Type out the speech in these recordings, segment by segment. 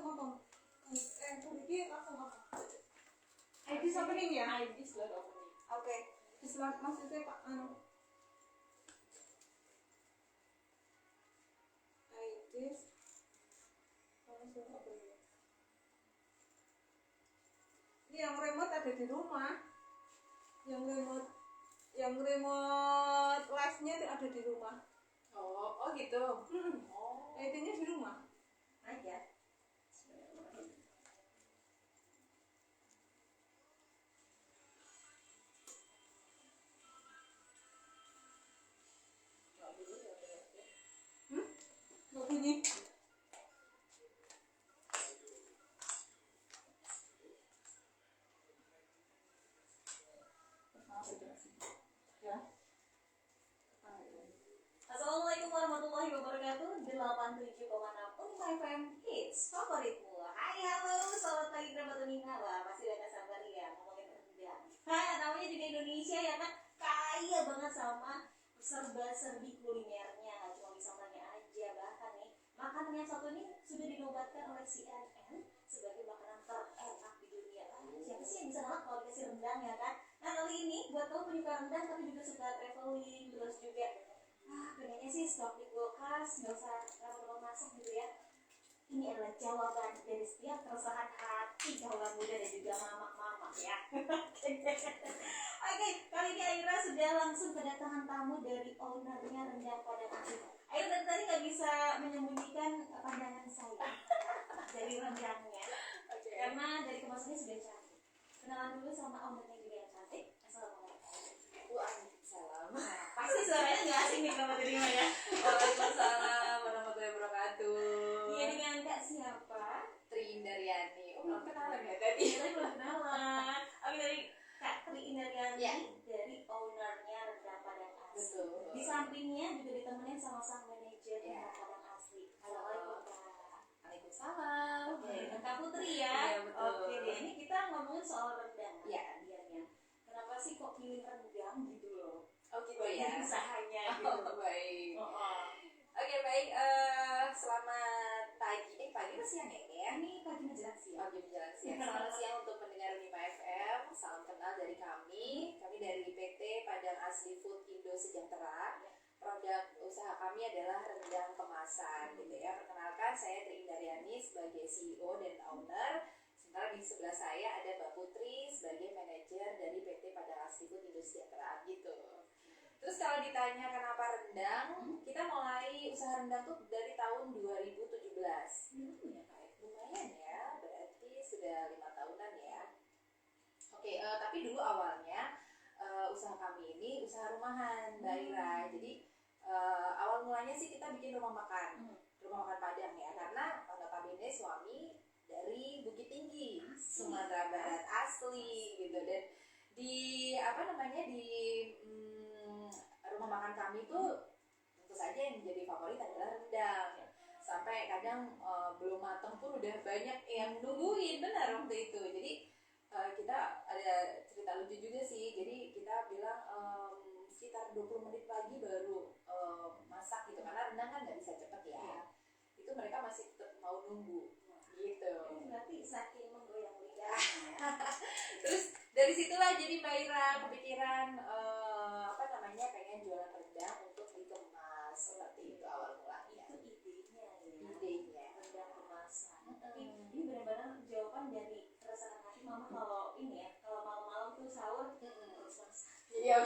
ngomong. Ini langsung ngomong. IDs opening ya? IDs baru opening. Oke. Terus maksudnya Pak IDs langsung opening. Ini yang remote ada di rumah. Yang remote live-nya ada di rumah. Oh gitu. Oh. ID-nya di rumah. Aja. Nggak bunyi. Ya. Assalamualaikum warahmatullahi wabarakatuh. 87,6 FM Hits favoritmu. Hai halo, selamat pagi kerabat Unina. Wah, masih ada sabar ya ngomongin rendang. Namanya juga Indonesia ya kan, kaya banget sama serba-serbi kulinernya. Nggak cuma bisa makannya aja, bahkan nih makanan yang satu ini sudah dinobatkan oleh CNN sebagai makanan terenak di dunia. Siapa sih yang bisa nolak kalau dikasih rendang ya kan? Nah kali ini buat kamu penyuka rendang tapi juga suka traveling, terus juga pengennya sih stok di kulkas, nggak usah lama-lama masak gitu ya. Ini adalah jawaban dari setiap keresahan hati kaula muda dan juga mama-mama ya. Oke, kali ini Aira sudah langsung kedatangan tamu dari ownernya Rendang Padang Asli. Aira dari tadi nggak bisa menyembunyikan pandangan saya dari rendangnya, karena dari kemasannya sudah cantik. Kenalan dulu sama ownernya juga yang cantik. Assalamualaikum. Waalaikumsalam. Pasti suaranya nggak asing nih kalau terima ya. Waalaikumsalam warahmatullahi wabarakatuh. Iya, dengan Kak siapa? Tri Indaryani. Oh, belum kenalan ya tadi? Iya, belum kenalan. Oke, dari Kak Tri Indaryani Ya. dari ownernya Rendang Padang Asli. Betul. Di sampingnya juga ditemenin sama sang manajer Ya. Rendang Padang Asli. Assalamualaikum Kak. Waalaikumsalam. Oke, dengan Kak Putri ya. Iya, betul. Oke deh, ini kita ngomongin soal rendang. Ya. Dianya. Kenapa sih kok pilih rendang gitu loh? Oh gitu Buat ya. usahanya gitu. Oh, baik. Oh. Oke baik. Selamat pagi. Pagi atau siang ya ini ya? Ini pagi menjelang siang. Pagi menjelang siang. Selamat siang untuk pendengar Unima FM. Salam kenal dari kami. Kami dari PT Padang Asli Food Indo Sejahtera. Produk usaha kami adalah rendang kemasan gitu ya. Perkenalkan, saya Tri Indaryani sebagai CEO dan owner. Sementara di sebelah saya ada Mbak Putri sebagai manajer dari PT Padang Asli Food Indo Sejahtera gitu. Terus kalau ditanya kenapa rendang, kita mulai usaha rendang tuh dari tahun 2017. Lumayan ya, berarti sudah 5 tahunan ya. Oke, tapi dulu awalnya usaha kami ini usaha rumahan, Mbak Ira. Jadi awal mulanya sih kita bikin rumah makan Padang ya, karena notabene suami dari Bukit Tinggi, Sumatera Barat asli gitu. Dan di rumah makan kami itu tentu saja yang menjadi favorit adalah rendang. Sampai kadang belum matang pun udah banyak yang nungguin, benar waktu itu. Jadi kita ada cerita lucu juga sih. Jadi kita bilang sekitar 20 menit lagi baru masak gitu, karena rendang kan nggak bisa cepet ya. Itu mereka masih tetap mau nunggu gitu. Berarti saking menggoyang lidah. Terus dari situlah jadi Mbak Ira kepikiran pengen jualan rendang untuk dikemas, seperti itu awal mulanya. Itu idenya ya. Idenya Rendang kemasan. Ini benar-benar jawaban dari keresahan hati mama kalau ini ya, kalau malam-malam tuh sahur terus masak. Iya.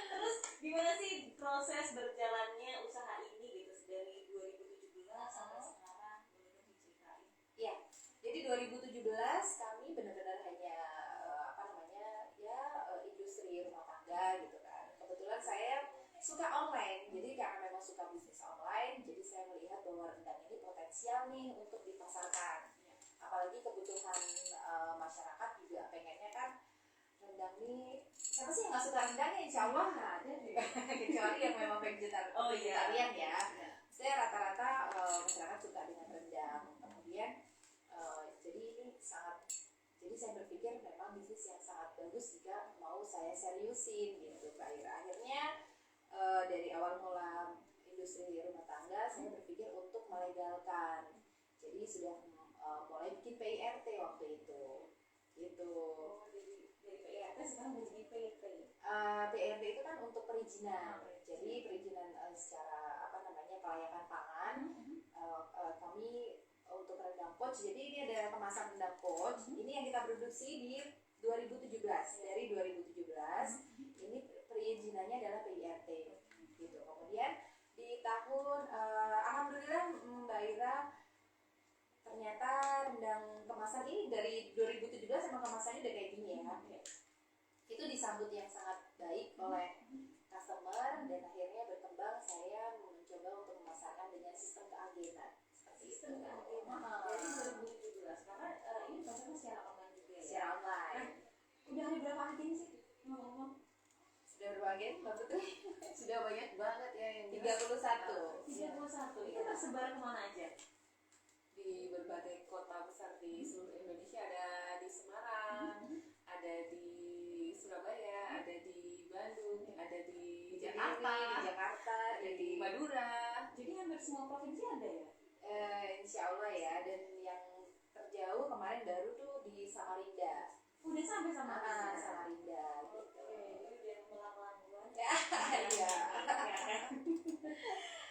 Terus gimana sih proses berjalannya usaha ini gitu dari 2017 sampai sekarang, boleh dong diceritain? Iya. Jadi 2017 kami benar-benar hanya industri rumah tangga gitu kan. Kebetulan saya suka online, jadi karena memang suka bisnis online, jadi saya melihat bahwa rendang ini potensial nih untuk dipasarkan. Apalagi kebutuhan masyarakat juga pengennya kan rendang ini, siapa sih yang nggak suka rendang ya? Insya Allah ada kecuali yang memang vegetarian ya. Saya rata-rata masyarakat suka dengan rendang. Kemudian jadi ini jadi saya berpikir memang bisnis yang sangat bagus jika mau saya seriusin gitu Mbak Ira. Akhirnya dari awal mula industri rumah tangga, saya berpikir untuk melegalkan. Jadi sudah mulai bikin PIRT waktu itu. Gitu. Dari PIRT sekarang menjadi PT. PIRT itu kan untuk perizinan. Jadi perizinan secara kelayakan pangan. Kami untuk rendang pouch. Jadi ini ada kemasan rendang pouch. Ini yang kita produksi di 2017. Dari 2017 ini perizinannya adalah PIRT. Gitu. Kemudian di tahun alhamdulillah Mbak Ira, ternyata rendang kemasan ini dari 2017 sama kemasannya udah kayak gini ya. Itu disambut yang sangat baik oleh customer dan akhirnya berkembang saya mencoba untuk memasarkan dengan sistem keagenan. Sistem keagenan dari 2017 karena ini pasarnya secara online juga ya. Secara online. Udah ada berapa agen sih ngomong-ngomong? Sudah berapa agen Mbak Putri? Sudah banyak banget ya yang 31. 31. Itu tersebar kemana aja? di berbagai kota besar di seluruh Indonesia. Ada di Semarang, ada di Surabaya, ada di Bandung, ada di Jakarta, ada di Madura. Jadi hampir semua provinsi ada ya? Insya Allah ya. Dan yang terjauh kemarin baru tuh di Samarinda. Udah sampai sama Samarinda gitu. Oke, udah melanglang buana. Iya.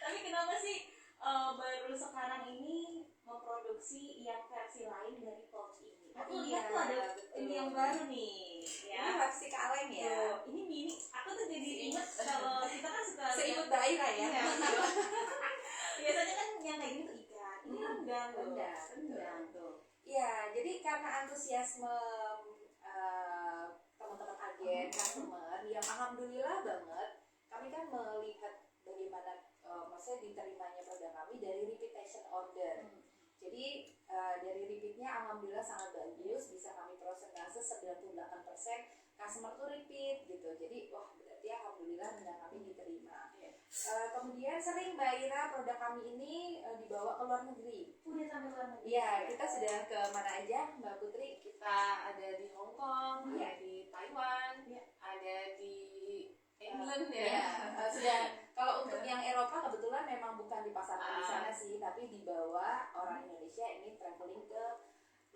Tapi kenapa sih baru sekarang ini memproduksi yang versi lain dari pouch ini? Aku lihat tuh ada ini yang baru nih, ya. Ini versi kaleng ya. Tuh, ini mini. Aku tuh jadi inget kalau kita kan suka Seimut daerah ya. Iya. Biasanya kan yang kayak gitu ikan. Ini rendang tuh. Rendang tuh. Iya, jadi karena antusiasme teman-teman agen, customer yang alhamdulillah banget, kami kan melihat bagaimana maksudnya diterimanya produk kami dari repetition order. Jadi dari repeatnya alhamdulillah sangat bagus, bisa kami prosentase 98% customer tuh repeat gitu. Jadi wah berarti alhamdulillah rendang kami diterima. Kemudian sering Mbak Ira produk kami ini dibawa ke luar negeri. Udah sampai luar negeri. Iya, kita sudah ke mana aja Mbak Putri? Kita ada di Hong Kong, ada di Taiwan, ada di England sudah. Kalau untuk yang Eropa kebetulan memang bukan dipasarkan di sana sih, tapi dibawa orang Indonesia ini traveling ke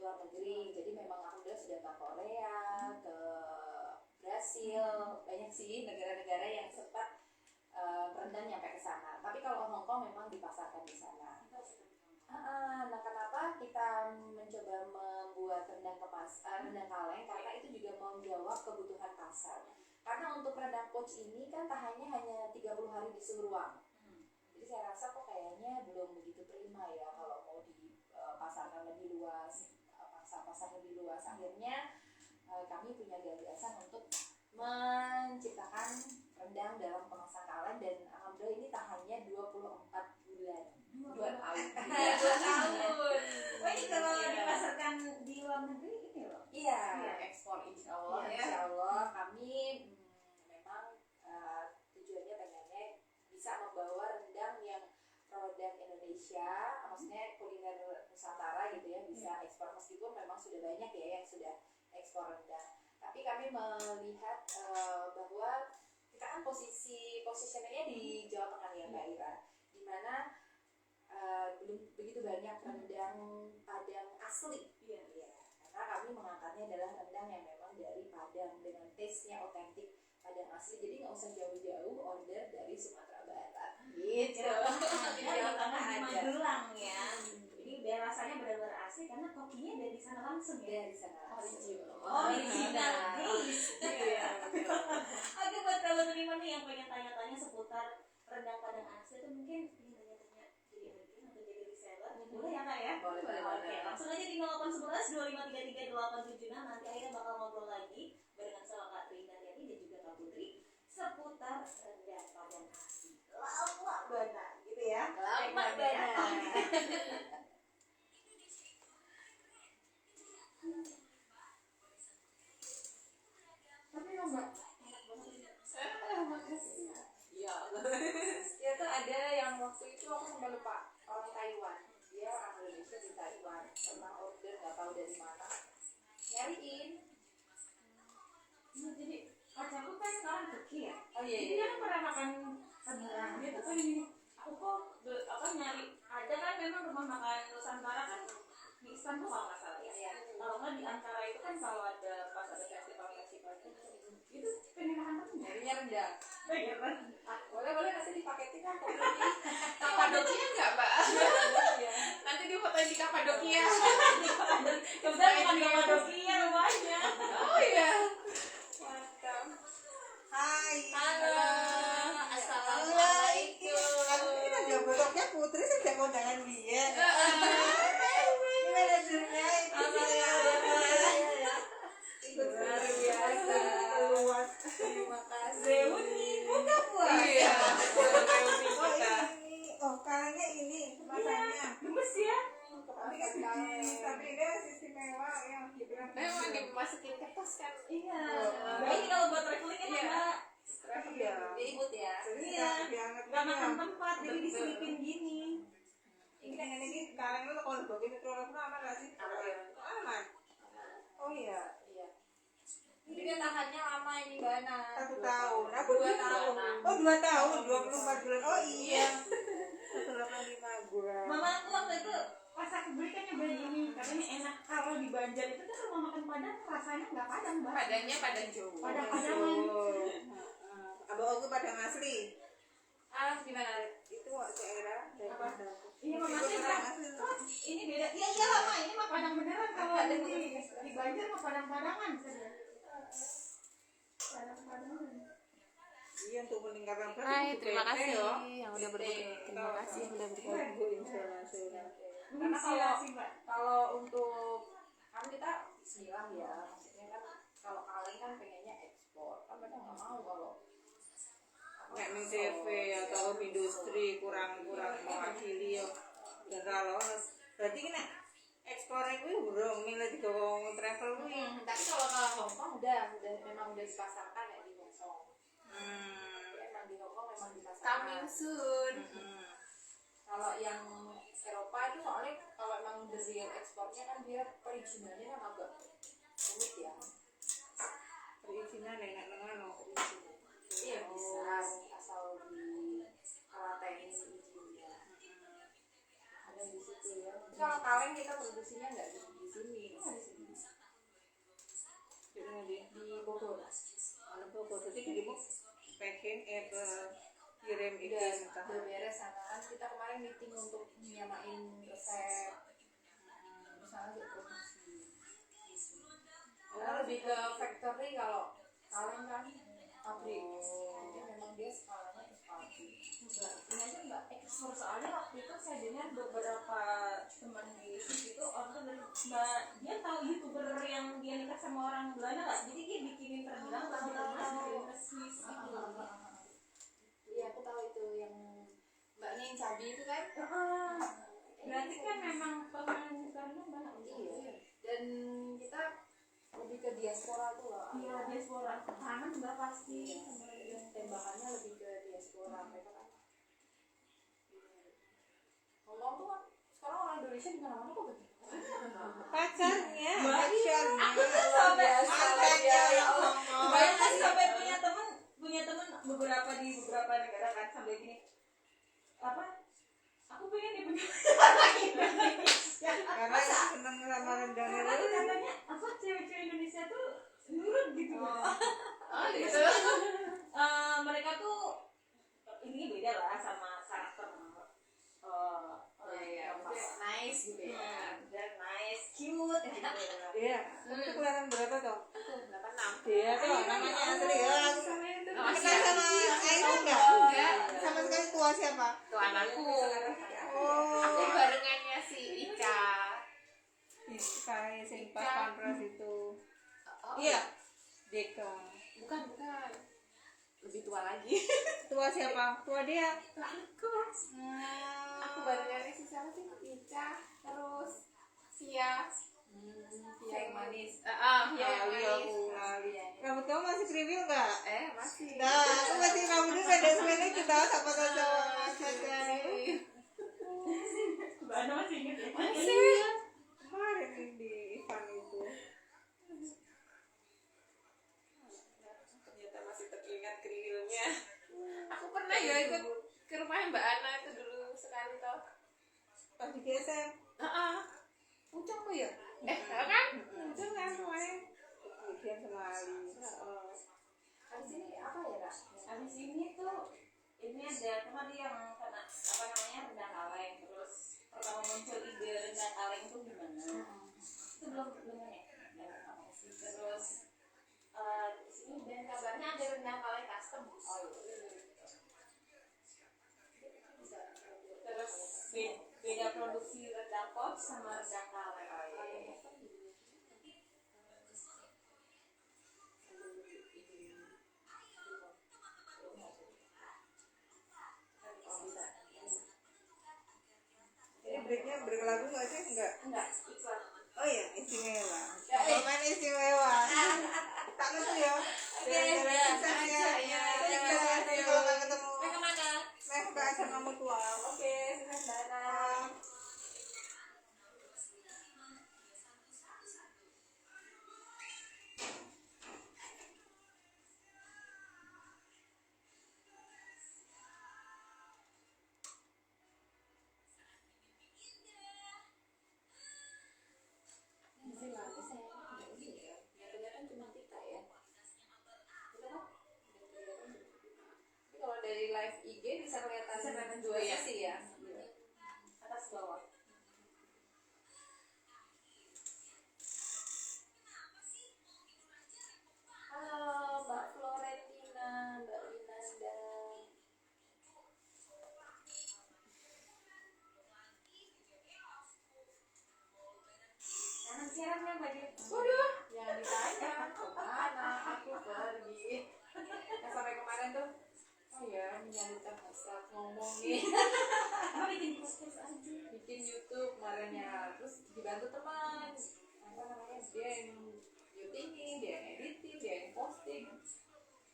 luar negeri. Jadi memang alhamdulillah sudah ke Korea, ke Brasil, banyak sih negara-negara yang sempat rendang nyampe ke sana. Tapi kalau Hong Kong memang dipasarkan di sana. Nah, kenapa kita mencoba membuat rendang rendang kaleng? Karena itu juga menjawab kebutuhan pasar. Karena untuk rendang pouch ini kan tahannya hanya 30 hari di suhu ruang. Jadi saya rasa kok kayaknya belum begitu prima ya kalau mau dipasarkan lebih luas, pasar lebih luas. Akhirnya kami punya gagasan untuk menciptakan rendang dalam kemasan kaleng dan alhamdulillah ini tahannya 24 bulan. 2 tahun. 2 tahun. Wah, ini kalau dipasarkan di luar negeri ini loh. Iya. Ekspor insya Allah ya. Insya Allah kami memang tujuannya pengennya bisa membawa rendang yang produk Indonesia, maksudnya kuliner Nusantara gitu ya, bisa ekspor meskipun memang sudah banyak ya yang sudah ekspor rendang. Tapi kami melihat bahwa kita kan positionnya di Jawa Tengah ya Mbak Ira, di mana belum begitu banyak rendang Padang asli. Iya. Karena kami mengangkatnya adalah rendang yang memang dari Padang dengan taste-nya otentik Padang asli. Jadi nggak usah jauh-jauh order dari Sumatera Barat. Gitu. Jawa Tengah di Magelang ya. Jadi biar rasanya benar-benar asli karena kopinya dari sana langsung ya. Dari sana langsung. Original taste. Oke, buat teman-teman nih yang pengen tanya-tanya seputar rendang Padang asli itu mungkin tanya-tanya jadi agen atau jadi reseller. Boleh ya Kak ya? Boleh. Oke, langsung aja di 0811 2533 876. Nanti akhirnya bakal ngobrol lagi barengan sama Kak Trina dan juga Kak Putri seputar rendang Padang asli. Lama banget gitu ya. Lama banget. Tapi ya Mbak, makasih. Iya. Ya tuh ada yang waktu itu aku sampai lupa orang Taiwan. Dia orang Indonesia di Taiwan. Pernah order nggak tahu dari mana. Nyariin. Nah, jadi pacarku kan sekarang Turki ya. Oh iya. Jadi dia kan pernah makan rendang. Dia tuh ini aku nyari ada kan memang rumah makan Nusantara kan di Islam tuh kalau nggak salah ya. Kalau nggak di antara itu kan kalau ada pas ada festival itu pengen makan apa? Nyarinya rendang. Beneran. Boleh nanti dipaketin kan. Kapadokia enggak, Mbak? Nanti di fotoin di Kapadokia. Kebetulan bukan di Kapadokia rumahnya. Oh iya. Mantap. Hai. Halo. Assalamualaikum. Aku ini kan jawab besoknya Putri sejak kondangan dia. Gimana hasilnya itu? Luar biasa. Luas. Terima kasih. Reuni buka puasa. Iya. Oh ini, oh kalengnya ini kemasannya. Gemes ya. Tapi dia istimewa yang dibilang. Memang dimasukin kertas kan. Iya. Nah, ini kalau buat traveling enak Mbak. Iya. Diribut ya. Iya. Nggak makan tempat jadi diselipin gini. Ini kan ini kaleng lu kalau bawa mikrofon aman nggak sih? Aman. Oh iya. Iya. Ini kan tahannya lama ini Mbak Ana. 1 tahun. Aku 2 tahun. Oh 2 tahun, 24 bulan. Oh iya. 185 bulan. Mama aku waktu itu pas aku beli kan nyobain ini katanya enak. Kalau di Banjar itu kan rumah makan Padang rasanya nggak Padang Mbak. Padangnya Padang Jawa. Padang-padangan. Abang aku Padang asli. Gimana? Itu daerah dari Padang. Ini mama sih Mbak. Ini beda. Iya iya lama ini mah Padang beneran kalau di Banjar mah Padang-padangan. Padang-padangan. Iya untuk meningkatkan Hai, terima kasih ya. yang udah berbagi. Terima kasih yang udah berbagi. Ibu internasional. Karena Inspirasi, Mbak. kalau untuk kan kita Bismillah ya, maksudnya kan kalau kalian kan pengennya ekspor, kan mereka nggak mau kalau Nek ning CV atau industri kurang mewakili ya. Dan kalau berarti kena ekspor kuwi urung milih digawa wong travel kuwi. tapi kalau ke Hongkong memang udah dipasarkan ya di Hongkong. Emang di Hongkong memang dipasarkan. Coming soon. Kalau yang Eropa itu soalnya kalau emang the real ekspornya kan dia perizinannya kan agak rumit ya. Perizinan enak ngono. Iya bisa asal di telatenin izinnya. Ada di situ ya. Tapi kalau kaleng kita produksinya nggak di sini, nggak di sini. Di Bogor. Kalau Bogor jadi kirim packing kirim Udah beres sana kan kita kemarin meeting untuk nyamain resep. Misalnya untuk produksi. Karena lebih ke factory kalau kaleng kan pabrik. Jadi memang dia skalanya ke pabrik. Ini aja Mbak ekspor soalnya waktu itu saya dengar beberapa teman di situ orang dari Mbak dia tahu youtuber yang dia nikah sama orang Belanda nggak? Jadi dia bikinin terbilang baju emas dikirim ke Swiss gitu. Iya aku tahu itu yang mbaknya yang cabi itu kan. Berarti kan memang pemain karena banyak. Iya. Dan kita lebih ke diaspora tuh loh. Iya diaspora tangan Mbak pasti. Tembakannya lebih ke diaspora mereka kan. Ngomong tuh kan sekarang orang Indonesia di mana-mana kok begitu. pacarnya, Aku tuh sampai mantannya ya Allah. bayangkan sampai punya teman beberapa di beberapa negara kan sampai gini apa? Aku pengen dia punya Indonesia. Karena seneng sama rendangnya Karena lu. katanya apa cewek-cewek Indonesia tuh nurut gitu. Oh gitu. Mereka tuh ini beda lah sama karakter Iya, nice gitu ya. dan nice, cute gitu. Iya. Itu kelihatan berapa toh? 86. Iya tuh namanya asli ya. Oh, Kenal sama Aina enggak? Enggak. Sama sekali tua siapa? Tuh anakku. Oh. Aku barengannya si Ica. Kayak sing pas pampres itu. Oh, Iya. Deka. Bukan. Lebih tua lagi. Tua siapa? Tua dia. Aku. Aku barengannya si siapa sih? Ica, terus Via. Via yang manis. Via yang manis. Rambut kamu masih kriwil enggak? Masih. Nah, aku masih rambutnya beda sebenarnya kita apa saja saja. Mbak Ana masih inget ya? Masih. Kemarin di event itu. Ternyata masih teringat kriwilnya. Aku pernah ya ikut ke rumah Mbak Ana itu dulu sekali. kali toh. Pas digeser. Pucung tuh ya? Kan? Pucung kan semuanya. Kemudian sekali. Habis ini apa ya, Kak? Habis ini tuh ini ada tadi yang kena apa namanya rendang kaleng, terus pertama muncul ide rendang kaleng itu gimana? Itu belum ya? Terus di sini dan kabarnya ada rendang kaleng custom. Terus beda produksi rendang pot sama rendang kaleng. Ini breaknya break lagu nggak sih? Enggak, iklan. Oh iya, istimewa. Komen istimewa. Takut tuh ya. Gara-gara suksesnya. Nanti kalau nggak ketemu. Mau kemana? Nah, ke asrama mutual. Oke, sukses Dana. Kalau dari live IG bisa kelihatan dua sisi ya. Atas bawah. Halo Mbak Florentina, Mbak Winanda. Jangan siarannya bagi. Waduh, jangan ditanya kemana aku pergi. Yang sampai kemarin tuh, oh ya, menyalurkan hasrat ngomong nih. Mau bikin podcast aja. Bikin YouTube kemarinnya, terus dibantu teman. Apa namanya? Dia yang syutingin, dia yang editing, dia yang posting.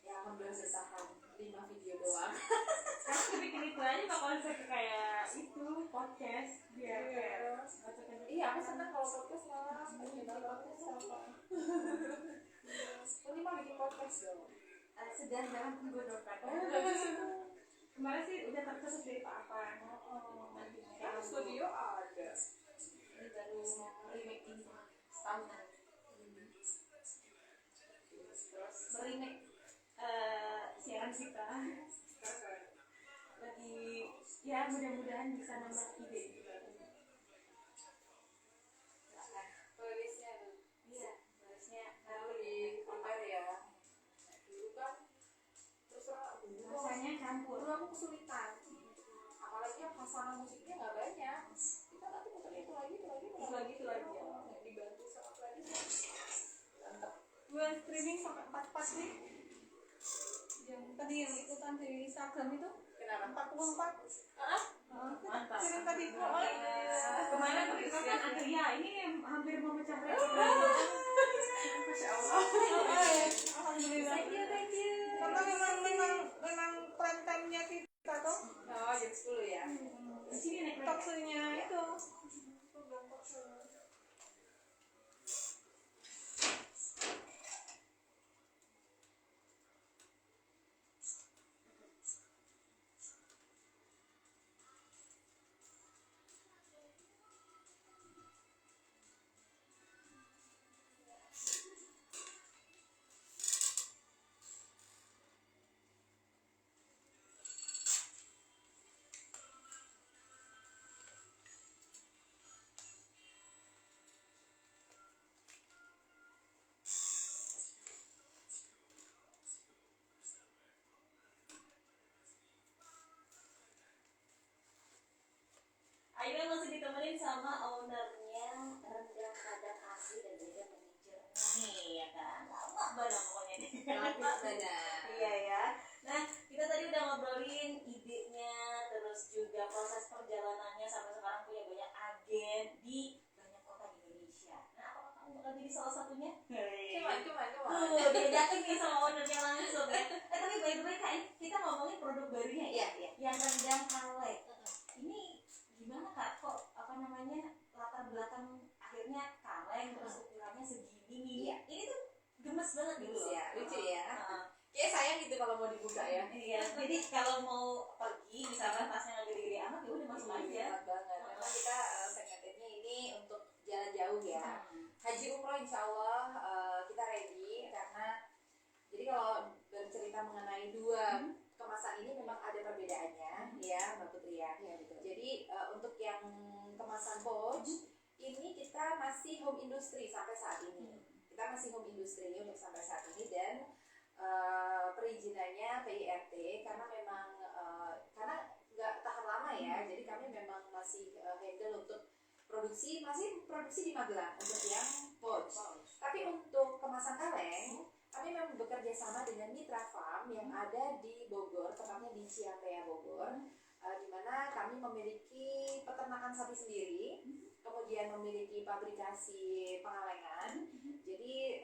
Ya alhamdulillah bertahan 5 video doang. Sekarang bikin itu aja bakal konsep kayak itu podcast biar kayak bacakan. Iya, aku senang kalau podcast malah bikin podcast sama. Ini mah bikin podcast dong. Sedang dalam penggodokan. Kemarin sih udah tercetus dari Pak Afan. Kan studio ada. Ini baru remake ini setahunan. Terus remake siaran kita. Lagi ya mudah-mudahan bisa nambah ide. Tulisnya tuh. Iya, harusnya Lalu di compare ya. Dulu kan terus terang rasanya campur. dulu aku kesulitan. Apalagi yang hasanah musiknya nggak banyak. Kita nanti putar itu lagi. Itu lagi. Yang dibantu sama playlist. Mantap. Bulan streaming sampai 4 nih. Yang tadi yang ikutan di Instagram itu Kenapa? 44. Mantap. Kirim tadi itu. Kemarin perkenalkan Adria ini hampir mau mecah rekor. Masya Allah. Alhamdulillah. Thank you. Karena memang prime time-nya kita tuh. Oh, jam 10 ya. Di sini naik Talkshow-nya itu. Aida masih ditemenin sama ownernya rendang padang asli dan juga manajernya nih ya kan. Lama banget pokoknya nih. Lama banget. Iya ya. Nah kita tadi udah ngobrolin idenya, terus juga proses perjalanannya sampai sekarang punya banyak agen di banyak kota di Indonesia. Nah apakah kamu bakal jadi salah satunya? Cuman. Tuh diajakin nih sama ownernya langsung ya. Tapi by the way Kak, kita ngomongin produk barunya ya. Iya. Yang rendang kaleng. Ini gimana Kak? Kok apa namanya latar belakang akhirnya kaleng terus ukurannya segini nih? Iya. Ini tuh gemes banget gitu Gemes loh. ya, lucu ya. Heeh. Kayak sayang gitu kalau mau mau dibuka ya. Iya, jadi kalau mau pergi misalkan tasnya nggak gede-gede amat ya udah masuk aja. Enak banget. Memang kita segmennya ini untuk jalan jauh ya. Haji umroh insya Allah kita ready karena jadi kalau bercerita mengenai dua kemasan ini memang ada perbedaannya ya Mbak Putri ya. Jadi untuk yang kemasan pouch ini kita masih home industry sampai saat ini. Kita masih home industry untuk sampai saat ini dan perizinannya PIRT karena memang karena nggak tahan lama ya. Jadi kami memang masih handle untuk masih produksi di Magelang untuk yang pouch. Tapi untuk kemasan kaleng kami memang bekerja sama dengan Mitra Farm yang ada di Bogor, tepatnya di Ciampea Bogor, di mana kami memiliki peternakan sapi sendiri, kemudian memiliki pabrikasi pengalengan. Jadi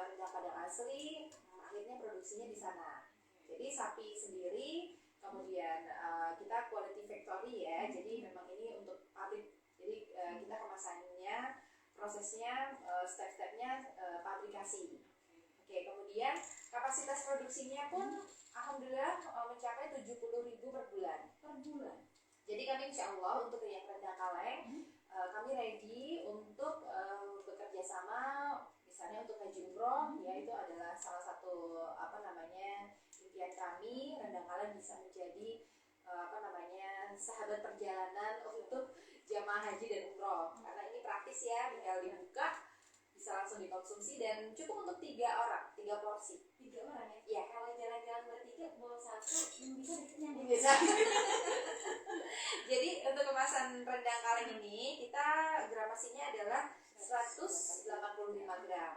rendang Padang asli akhirnya produksinya di sana. Jadi sapi sendiri, kemudian kita quality factory ya. Jadi memang ini untuk pabrik. Jadi kita kemasannya, prosesnya, step-stepnya pabrikasi. Oke, kemudian kapasitas produksinya pun alhamdulillah mencapai 70.000 per bulan. Jadi kami insya Allah untuk yang rendang kaleng kami ready untuk bekerja sama misalnya untuk haji umroh ya itu adalah salah satu impian kami rendang kaleng bisa menjadi sahabat perjalanan untuk jamaah haji dan umroh karena ini praktis ya tinggal dibuka bisa langsung dikonsumsi dan cukup untuk 3 orang 3 porsi. 3 orang ya? Iya. Kalau jalan-jalan bertiga bawa 1 bisa dikenyang ya? Bisa. Jadi untuk kemasan rendang kaleng ini kita gramasinya adalah 185 gram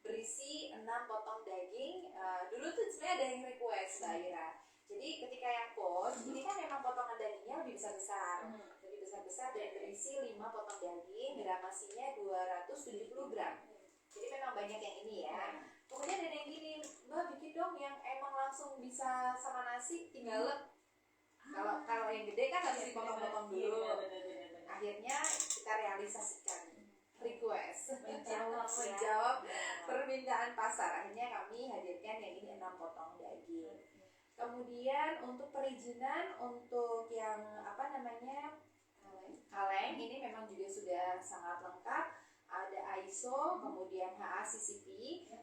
berisi 6 potong daging. Dulu tuh sebenarnya ada yang request Mbak Ira. Jadi ketika yang pouch ini kan memang potongan dagingnya lebih besar-besar dan berisi 5 potong daging gramasinya 270 gram. Jadi memang banyak yang ini ya. Kemudian ada yang gini, Mbak bikin dong yang emang langsung bisa sama nasi tinggal lep. Kalau yang gede kan harus dipotong-potong dulu. Akhirnya kita realisasikan request menjawab permintaan pasar. Akhirnya kami hadirkan yang ini 6 potong daging. Kemudian untuk perizinan untuk yang kaleng ini memang juga sudah sangat lengkap. Ada ISO, kemudian HACCP.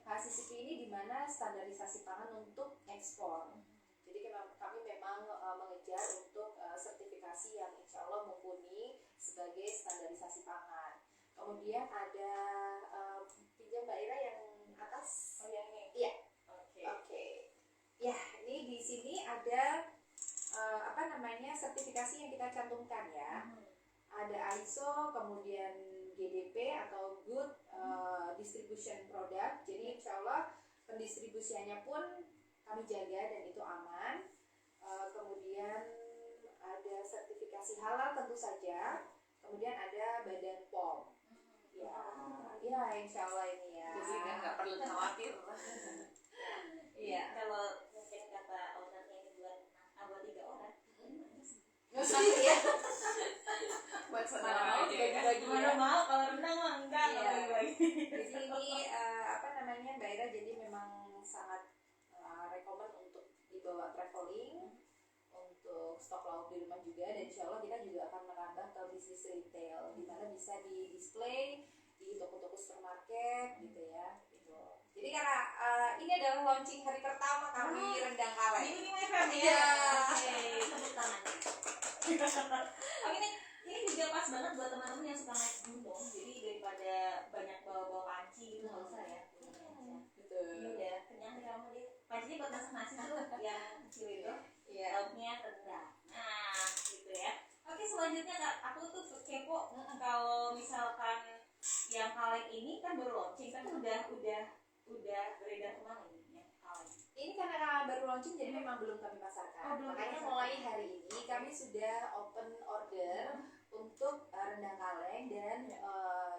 HACCP ini di mana standarisasi pangan untuk ekspor. Jadi kami memang mengejar untuk sertifikasi yang insya Allah mumpuni sebagai standarisasi pangan. Kemudian ada pinjam Mbak Ira yang atas. Oh yang ini? Iya. Oke. Ya, ini di sini ada sertifikasi yang kita cantumkan ya. Ada ISO, kemudian GDP atau Good Distribution Product. Jadi insya Allah pendistribusiannya pun kami jaga dan itu aman. Kemudian ada sertifikasi halal tentu saja. Kemudian ada Badan POM. Ya insya Allah ini ya. Jadi kan nggak perlu khawatir. Iya, kalau mungkin kata ownernya ini buat 3 orang. Ya. Buat Mana saudara mau aja ya. bagi-bagi Mana ya. mau kalau rendang mah enggak Iya. kalau bagi. Di sini Mbak Ira jadi memang sangat rekomen untuk dibawa traveling untuk stok lauk di rumah juga dan insya Allah kita juga akan merambah ke bisnis retail di mana bisa di display di toko-toko supermarket gitu ya gitu. Jadi karena ini adalah launching hari pertama kami rendang kaleng. Ini FM ya. Iya. Oke, tepuk tangan. Oke nih, ini juga pas banget buat teman-teman yang suka naik gunung. Jadi daripada banyak bawa panci gitu nggak usah ya. Betul. Ini udah kenyang nih kamu deh. Pancinya buat masak nasi tuh yang kecil itu. Iya. Lauknya rendang. Nah, gitu ya. Oke, selanjutnya Kak, aku tuh kepo kalau misalkan yang kaleng ini kan baru launching, tapi udah beredar kemana ini yang kaleng? Ini karena baru launching jadi memang belum kami pasarkan. Belum Makanya pasarkan. mulai hari ini kami sudah open order untuk rendang kaleng dan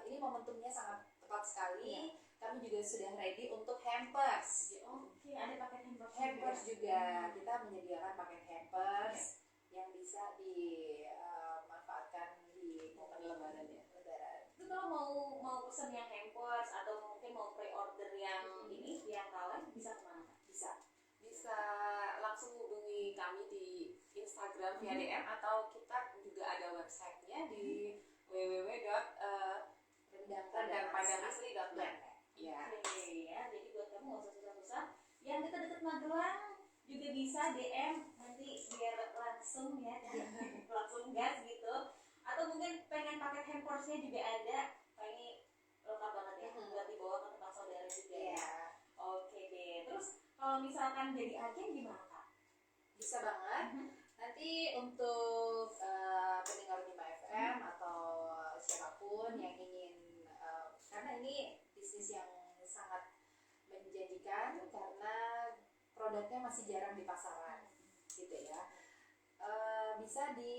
ini momentumnya sangat tepat sekali. Kami juga sudah ready untuk hampers. Oke, ada paket hampers. Hampers juga kita menyediakan paket hampers yang bisa dimanfaatkan di momen Lebaran ya. Itu kalau mau pesan yang hampers atau mungkin mau pre-order yang ini yang kaleng bisa kemana Kak? Bisa bisa langsung hubungi kami di Instagram via DM atau kita juga ada websitenya di www.rendangpadangasli.net. Ya. Oke ya, jadi buat kamu nggak usah susah-susah. Yang deket-deket Magelang juga bisa DM nanti biar langsung ya, langsung gas gitu. Atau mungkin pengen paket hampersnya juga ada. Nah, ini lengkap banget ya, buat dibawa ke tempat saudara juga ya. Oke deh. Terus kalau misalkan jadi agen gimana Kak? Bisa banget. Nanti untuk pendengar Unima FM atau siapapun yang ingin, karena ini bisnis yang sangat menjanjikan karena produknya masih jarang di pasaran, gitu ya. Bisa di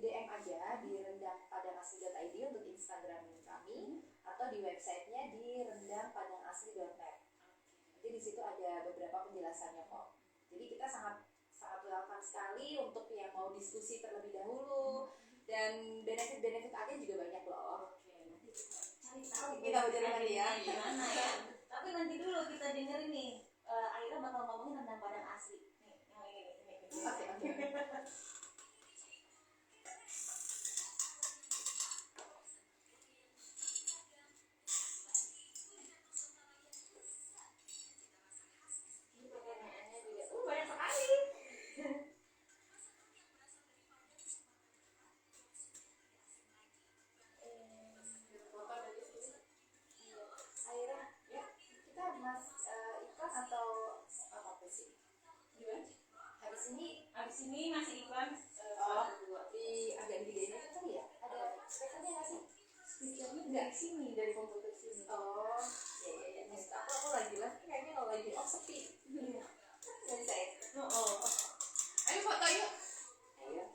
DM aja di rendangpadangasli.id untuk Instagram kami atau di websitenya di rendangpadangasli.net. Jadi di situ ada beberapa penjelasannya kok. Jadi kita sangat welcome sekali untuk yang mau diskusi terlebih dahulu, dan benefit agen juga banyak loh. Oke, nanti cari tahu Kita bicarakan ya. gimana ya. Tapi nanti dulu kita dengerin nih, Aira bakal ngomongin tentang Padang asli. Nih, yang ini. Oke. Ini pertanyaannya juga, banyak sekali. Foto dari sini. Aira, ya kita mas iklan atau apa sih? Gimana? Habis ini Abis ini masih iklan. di agak digedein aja kali ya? Ada spekernya nggak sih? Speakernya dari sini, dari komputer sini. Oh, ya. Maksud aku lagi live kayaknya kalau lagi sepi. Iya. Nggak bisa ya? Ayo foto yuk. Ayo.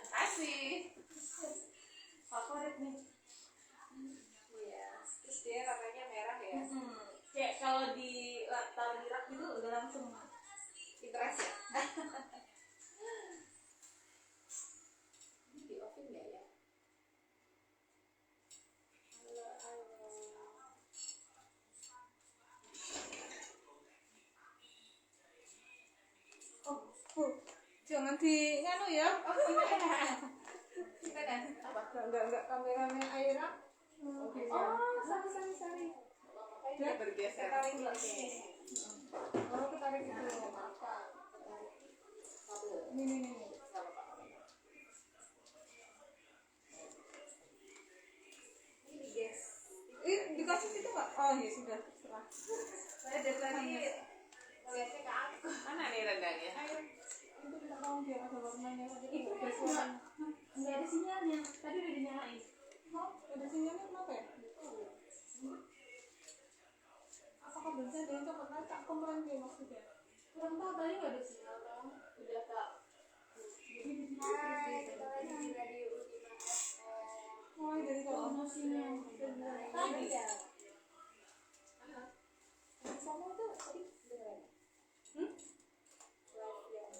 Kasih. Favorit nih. Iya. Terus dia warnanya merah ya? Kayak kalau di taruh di rak gitu udah langsung. Pinterest ya? Ini di oven nggak ya? Halo. Jangan di nganu ya. Gimana? Apa? Enggak kameranya Aira. Sorry. Dia bergeser. Ketarik dulu. Kalau ketarik itu nggak apa-apa. Ini. Ini guys. Dikasih situ Pak. Oh iya sudah. Terserah. Saya dari tadi melihatnya ke aku. Mana nih rendangnya? Ayo. Itu kita mau biar ada warnanya. Itu nggak ada sinyalnya. Tadi udah dinyalain. Ada sinyalnya kenapa ya? Apakah bisa dia itu pernah tak kemarin dia maksudnya? Kurang tahu tadi nggak ada sinyal dong. Udah Kak. Hai, kita lagi di radio Unima FM. Mulai dari promosinya. Tadi ya. Di sana itu tadi beneran. Live yang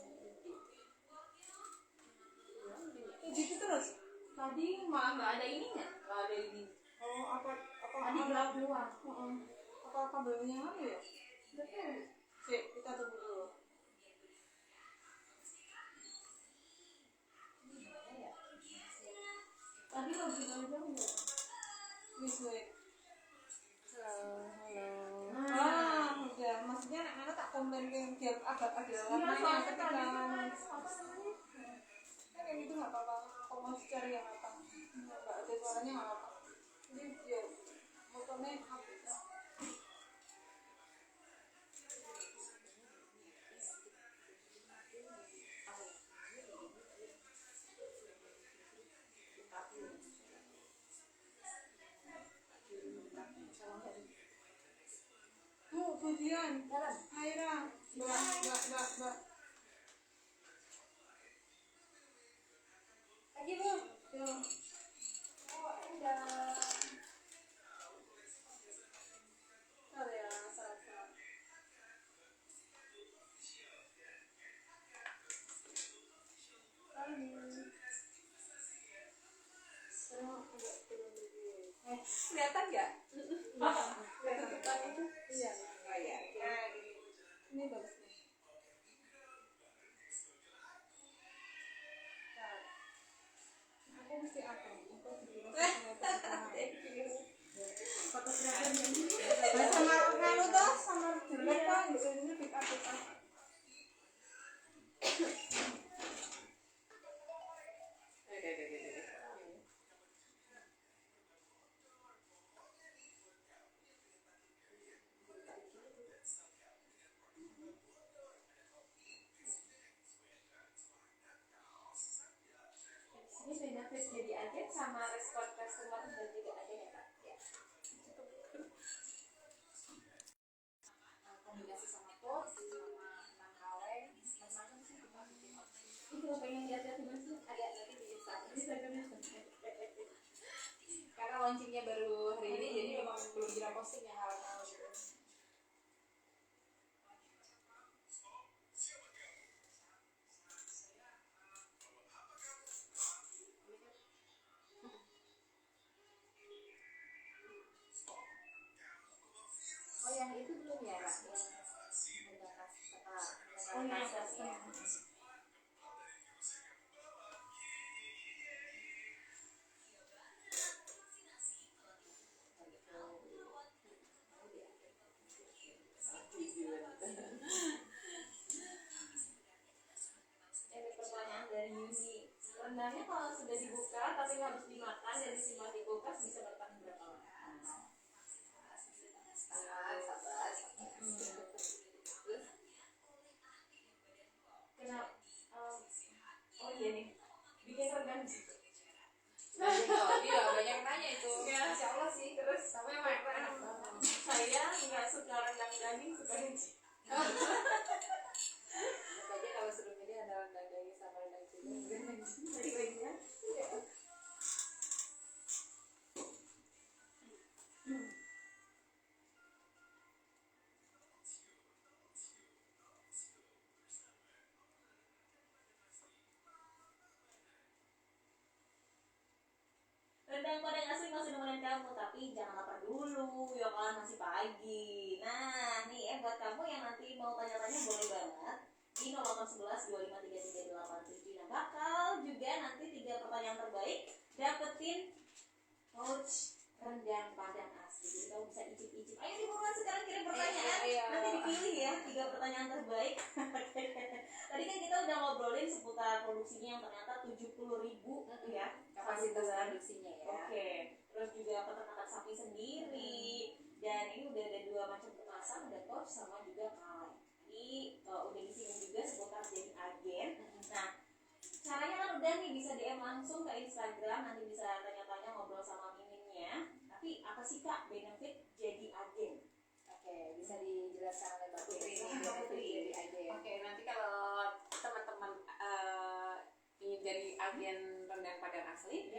Gitu terus. Tadi mah nggak ada ininya. Nggak ada ini. Oh, apa Tadi gelap luar. apa kabelnya mana ya? Sip, kita tunggu dulu. Tadi lo bilang nggak? Wis wait. Halo. Nah. Udah. Maksudnya anak-anak tak komplain biar agak ada Iya, warnanya soalnya ketika tadi tuh kan apa namanya? Kan yang itu nggak apa-apa. Kalau mau cari yang apa? Nggak ada suaranya nggak apa. Jadi biar motornya habis. Kemudian Aira, mbak. Lagi Bu. Ya. Oh, enggak. Ada ya, rasa-rasa. Sekarang agak turun dikit. Kelihatan nggak? Ketutupan itu. Iya. Oh ya, kira gini. Ini bagus nih. Aku mesti apa? Sama kalau tuh sama jelek kan biasanya pick up. Ini benefit jadi agen sama respon customer dan juga agen ya Kak? Ya. Kombinasi sama pot sama enam kaleng macam-macam sih kita bikin. Itu pengen lihat-lihat di masjid. Ada nanti di Instagramnya. karena launchingnya baru hari ini jadi memang belum kita posting yang hal-hal gitu. Oh yang itu belum ya Kak? Yang dengan Oh, iya, ya. Ini pertanyaan dari Yuni. Rendangnya kalau sudah dibuka tapi nggak habis dimakan dan disimpan di kulkas bisa bertahan berapa lama? Sabar. Kenapa? Oh iya nih, bikin rendang. Iya banyak nanya itu. Ya. Insya Allah sih. Terus Tapi emang enak banget. saya nggak suka rendang daging, suka daging. Makanya kalau sebelum ini ada rendang daging sama rendang cilik. Dagingnya. Rendang Padang asli masih nemenin kamu, tapi jangan lapar dulu, ya kan masih pagi. Nah, nih buat kamu yang nanti mau tanya-tanya boleh banget di 0811 2533 Nah, bakal juga nanti 3 pertanyaan terbaik dapetin pouch rendang Padang asli. Jadi kamu bisa icip-icip. Ayo diburuan sekarang kirim pertanyaan. Ayo. Nanti dipilih ya 3 pertanyaan terbaik. Tadi kan kita udah ngobrolin seputar produksinya yang ternyata 70.000 ya Kapasitas per bulan. produksinya ya. Oke, terus juga peternakan sapi sendiri, dan ini udah ada 2 macam kemasan, ada pouch sama juga kaleng. Jadi udah disinggung juga seputar jadi agen. Nah, caranya kan udah nih, bisa DM langsung ke Instagram, nanti bisa tanya-tanya ngobrol sama miminnya. Tapi apa sih Kak benefit jadi agen? Oke, bisa dijelaskan oleh Mbak Putri ini Mbak Putri. jadi agen. Oke, nanti kalau teman-teman ingin jadi agen rendang Padang asli,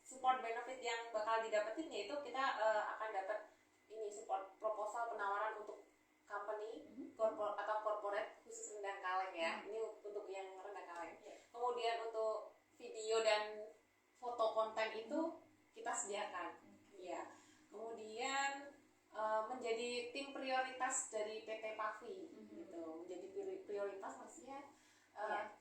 support benefit yang bakal didapetin yaitu kita akan dapat ini support proposal penawaran untuk company atau corporate khusus rendang kaleng ya. Ini untuk yang rendang kaleng. Kemudian untuk video dan foto konten itu kita sediakan. Ya. Kemudian menjadi tim prioritas dari PT Pavi gitu. Menjadi prioritas maksudnya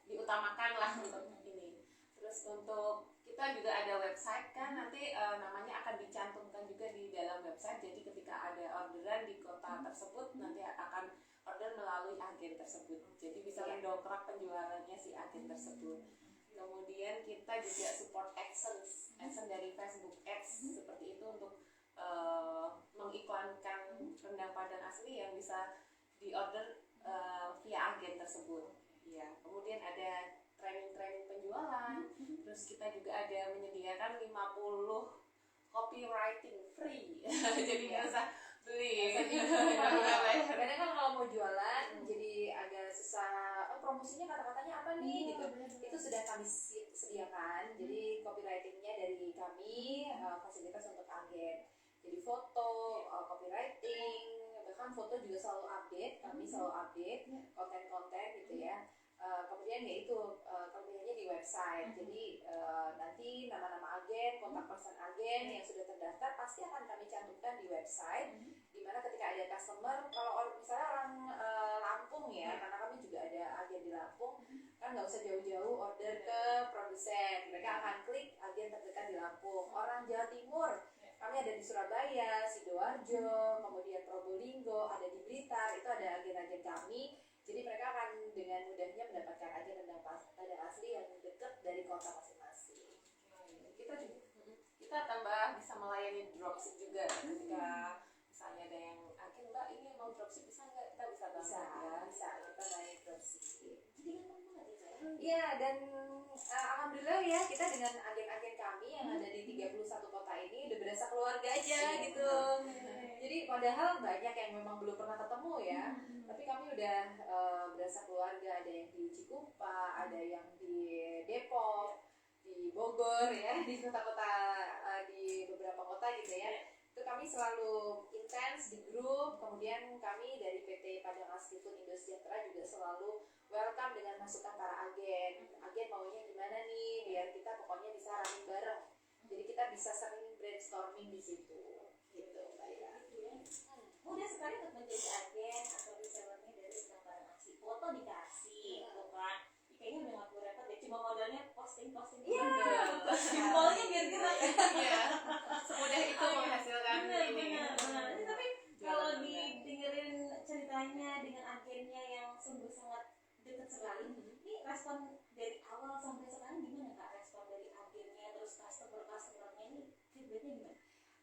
diutamakan lah untuk ini. Terus untuk kita juga ada website kan, nanti namanya akan dicantumkan juga di dalam website. Jadi ketika ada orderan di kota tersebut nanti akan order melalui agen tersebut. Jadi bisa mendongkrak penjualannya si agen tersebut. Kemudian kita juga support AdSense dari Facebook Ads seperti itu untuk mengiklankan rendang Padang asli yang bisa diorder via agen tersebut. Ya, kemudian ada training penjualan. Terus kita juga ada menyediakan 50 copywriting free. Jadi nggak usah beli. Kadang kan kalau mau jualan jadi agak susah. Promosinya kata-katanya apa nih gitu. Itu sudah kami sediakan. Jadi copywritingnya dari kami, fasilitas untuk agen. Jadi foto, copywriting, bahkan foto juga selalu update. Kami selalu update konten-konten gitu ya. Kemudian yaitu kelebihannya di website. Jadi nanti nama-nama agen, kontak person agen yang sudah terdaftar pasti akan kami cantumkan di website. Dimana ketika ada customer, kalau misalnya orang Lampung ya, karena kami juga ada agen di Lampung, kan nggak usah jauh-jauh order ke produsen, mereka akan klik agen terdekat di Lampung. Orang Jawa Timur, kami ada di Surabaya, Sidoarjo, kemudian Probolinggo, ada di Blitar, itu ada agen-agen kami. Jadi mereka akan dengan mudahnya mendapatkan agen rendang padang asli yang dekat dari kota masing-masing. Kita tambah bisa melayani dropship juga ketika misalnya ada yang agen mbak ini mau dropship bisa nggak, kita bisa banget ya. Bisa kita naik dropship. Jadi gampang banget ya saya. Iya, dan alhamdulillah ya kita dengan agen-agen kami yang ada di 31 kota ini udah berasa keluarga aja gitu. Jadi padahal banyak yang memang belum pernah ketemu ya, tapi kami udah berasa keluarga. Ada yang di Cikupa, ada yang di Depok, di Bogor ya, di kota-kota di beberapa kota gitu ya. Itu kami selalu intens di grup. Kemudian kami dari PT Padang Asli Food Indo Sejahtera juga selalu welcome dengan masukan para agen. Agen maunya gimana nih, biar kita pokoknya bisa running bareng. Jadi kita bisa sering brainstorming di situ. Gitu, Mbak Ira. Mudah sekali untuk menjadi agen atau resellernya dari rendang padang asli. Foto dikasih, gitu kan. Kayaknya udah nggak perlu repot deh, cuma modalnya posting. Iya. Simbolnya biar gerak. Iya, semudah itu menghasilkan ini. Benar. Tapi kalau didengerin ceritanya dengan agennya yang sungguh sangat dekat sekali, ini respon dari awal sampai sekarang gimana Kak? Respon dari agennya terus customer-customernya ini feedbacknya gimana?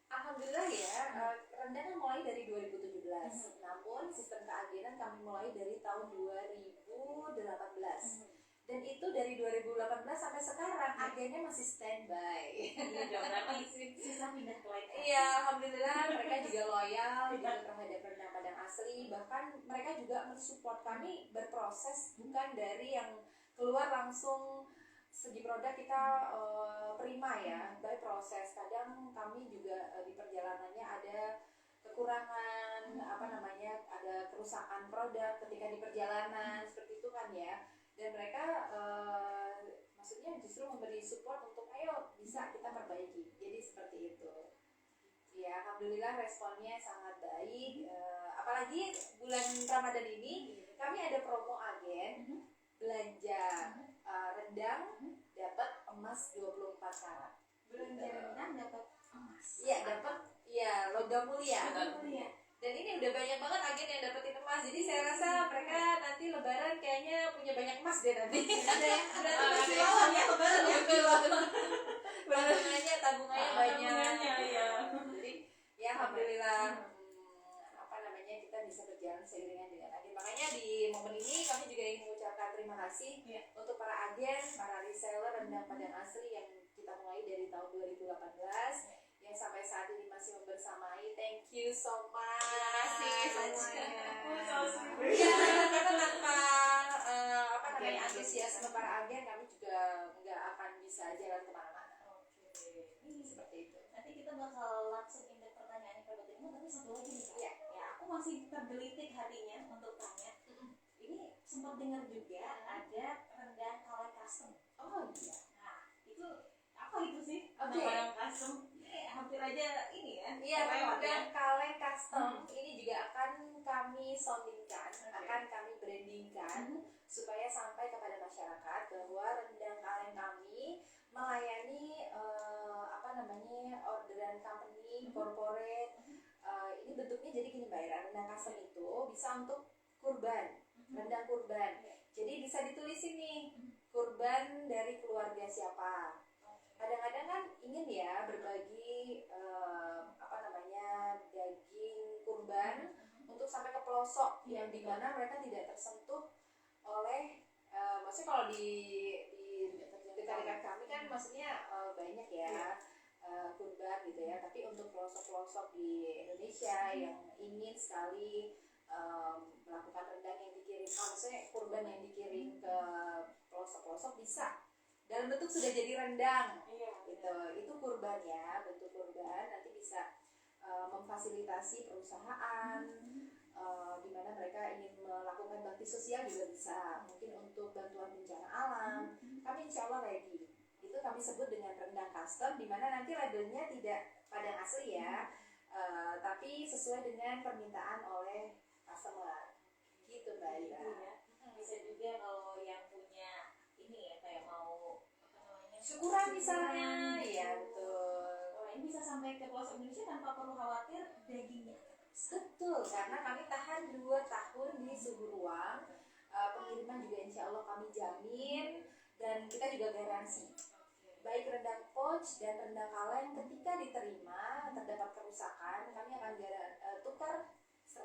Alhamdulillah ya, rendang kan mulai dari 2017. Namun sistem keagenan kami mulai dari tahun 2018. Dan itu dari 2018 sampai sekarang agennya masih standby. Berarti susah pindah ke lain. Iya, alhamdulillah mereka juga loyal gitu terhadap rendang padang asli. Bahkan mereka juga mensupport kami berproses, bukan dari yang keluar langsung segi produk kita prima ya, by proses. Kadang kami juga di perjalanannya ada kekurangan ada kerusakan produk ketika di perjalanan seperti itu kan ya. Dan mereka maksudnya justru memberi support untuk ayo bisa kita perbaiki. Jadi seperti itu. Ya, alhamdulillah responnya sangat baik. Apalagi bulan Ramadan ini kami ada promo agen belanja rendang dapat emas 24 karat. Belanja rendang dapat emas. Iya, dapat logam mulia. Dan ini udah banyak banget agen yang dapetin emas. Jadi saya rasa mereka nanti lebaran kayaknya punya banyak emas deh nanti. Ada yang berarti masih lawan ya lebaran ya. Tabungannya banyak. Ya. Jadi ya alhamdulillah kita bisa berjalan seiringan dengan agen. Makanya di momen ini kami juga ingin mengucapkan terima kasih untuk para agen, para reseller rendang padang asli yang kita mulai dari tahun 2018 yang sampai saat ini masih membersamai. Thank you so much. Terima kasih semuanya. Ya, karena tanpa antusiasme para agen kami juga nggak akan bisa jalan kemana-mana. Ini Seperti itu. nanti kita bakal langsung indah pertanyaan ke Mbak Terima, tapi satu lagi nih Kak. Ya, aku masih tergelitik hatinya untuk tanya. Ini sempat dengar juga ada rendang kaleng custom. Oh iya. Nah, itu apa itu sih? Oke. Rendang custom. Hampir aja ini ya. Iya, lewat ya. rendang kaleng custom ini juga akan kami soundingkan, akan kami brandingkan supaya sampai kepada masyarakat bahwa rendang kaleng kami melayani orderan company, corporate. Ini bentuknya jadi gini Mbak Ira, rendang custom itu bisa untuk kurban, rendang kurban. Jadi bisa ditulis ini kurban dari keluarga siapa. Kadang-kadang kan ingin ya berbagi daging kurban untuk sampai ke pelosok yang dimana mereka tidak tersentuh oleh maksudnya kalau di dekat-dekat kami kan maksudnya banyak ya kurban gitu ya, tapi untuk pelosok-pelosok di Indonesia yang ingin sekali melakukan rendang yang dikirim, maksudnya kurban yang dikirim ke pelosok-pelosok bisa dalam bentuk sudah jadi rendang gitu. Itu kurban ya, bentuk kurban. Nanti bisa memfasilitasi perusahaan di mana mereka ingin melakukan bakti sosial juga bisa, mungkin untuk bantuan bencana alam, kami insya Allah ready. Itu kami sebut dengan rendang custom, di mana nanti labelnya tidak Padang asli ya, tapi sesuai dengan permintaan oleh customer. Gitu Mbak Ira. ya. Bisa juga kalau yang punya ini ya kayak mau apa namanya Syukuran misalnya, ya betul. oh, ini bisa sampai ke pelosok Indonesia tanpa perlu khawatir dagingnya. Betul, karena kami tahan 2 tahun di suhu ruang. Pengiriman juga insya Allah kami jamin, dan kita juga garansi. Baik rendang pouch dan rendang kaleng ketika diterima terdapat kerusakan, kami akan tukar 100%.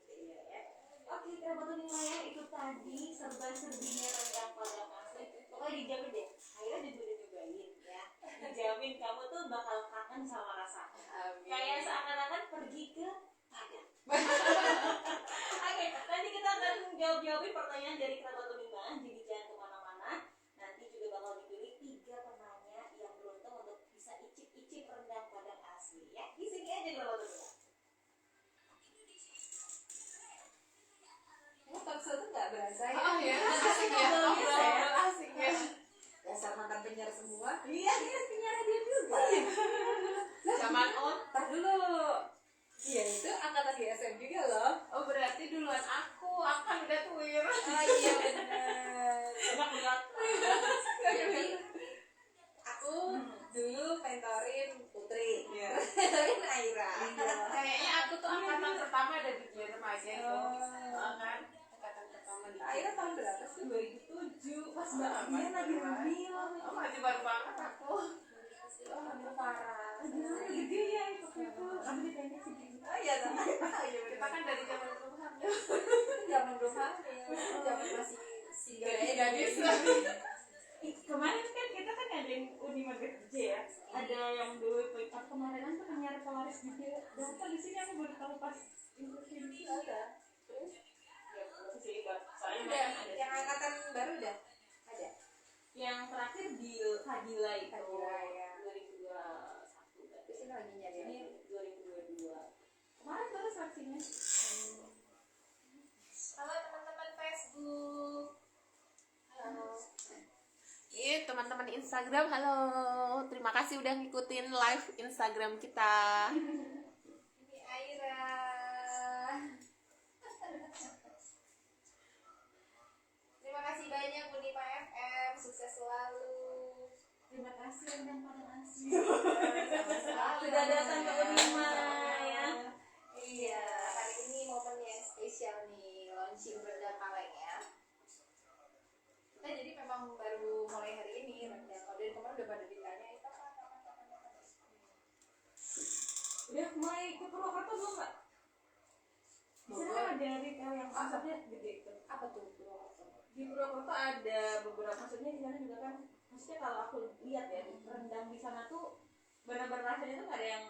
Iya ya. Oke, kerabat Unimaya, itu tadi serba-serbinya rendang Padang asli. Pokoknya dijamin deh, akhirnya juga udah nyobain ya. Dijamin kamu tuh bakal kangen sama rasanya. Kayak seakan-akan pergi ke Padang. Oke, nanti kita akan jawab-jawabin pertanyaan dari kerabat Unimaya, jadi jangan kemana-mana. Nanti juga bakal dipilih 3 penanya yang beruntung untuk bisa icip-icip rendang Padang asli ya. Di sini aja kerabat Unimaya. Talkshow tuh nggak berasa ya? Oh ya, asik ya, ngobrol asik ya. Dasar mantan penyiar semua. Iya, dia punya radio juga. Zaman on. Tar dulu. Iya itu angkatan GSM juga loh. Oh berarti duluan aku kan udah tuir. Oh iya benar. Enak banget. Jadi aku dulu mentorin Putri, mentorin Aira. Kayaknya aku tuh angkatan pertama ada di remaja itu. Kan? Angkatan pertama di Aira tahun berapa sih? 2007 pas Mbak Dian lagi hamil. Oh masih baru banget aku. Oh hamil parah. Gede ya itu. Rambutnya pendek sih. Oh iya kan? Kita kan dari zaman belum hamil. Zaman belum hamil, zaman masih Gadis. Kemarin kan kita kan ngadain Unimag kerja ya. Ada yang dulu pas kemarin tuh penyiar pelaris gitu. Data di sini aku baru tahu pas interview ada. Terus ya belum sih, soalnya udah ada yang angkatan baru udah ada. yang terakhir di Hadila itu Hadila, ya. 2021 Terus ini lagi nyari ini lagi. 2022 kemarin baru seleksinya. Halo teman-teman Facebook. Halo. Iya teman-teman Instagram, halo. Terima kasih udah ngikutin live Instagram kita. Ini Aira. Terima kasih banyak Unima FM, sukses selalu. Terima kasih rendang Padang asli. Sama-sama. Sudah datang ke Unima ya. Iya, hari ini momen yang spesial nih, launching rendang kaleng ya. Kita jadi memang baru mulai hari ini rendang. Kalau dari kemarin udah pada ditanya, itu kapan? Udah mulai ke Purwokerto belum Mbak? Di sana kan ada retail yang pasarnya gede tuh. Apa tuh Purwokerto? Di Purwokerto ada beberapa, maksudnya di sana juga kan, maksudnya kalau aku lihat ya rendang di sana tuh benar-benar rasanya tuh nggak ada yang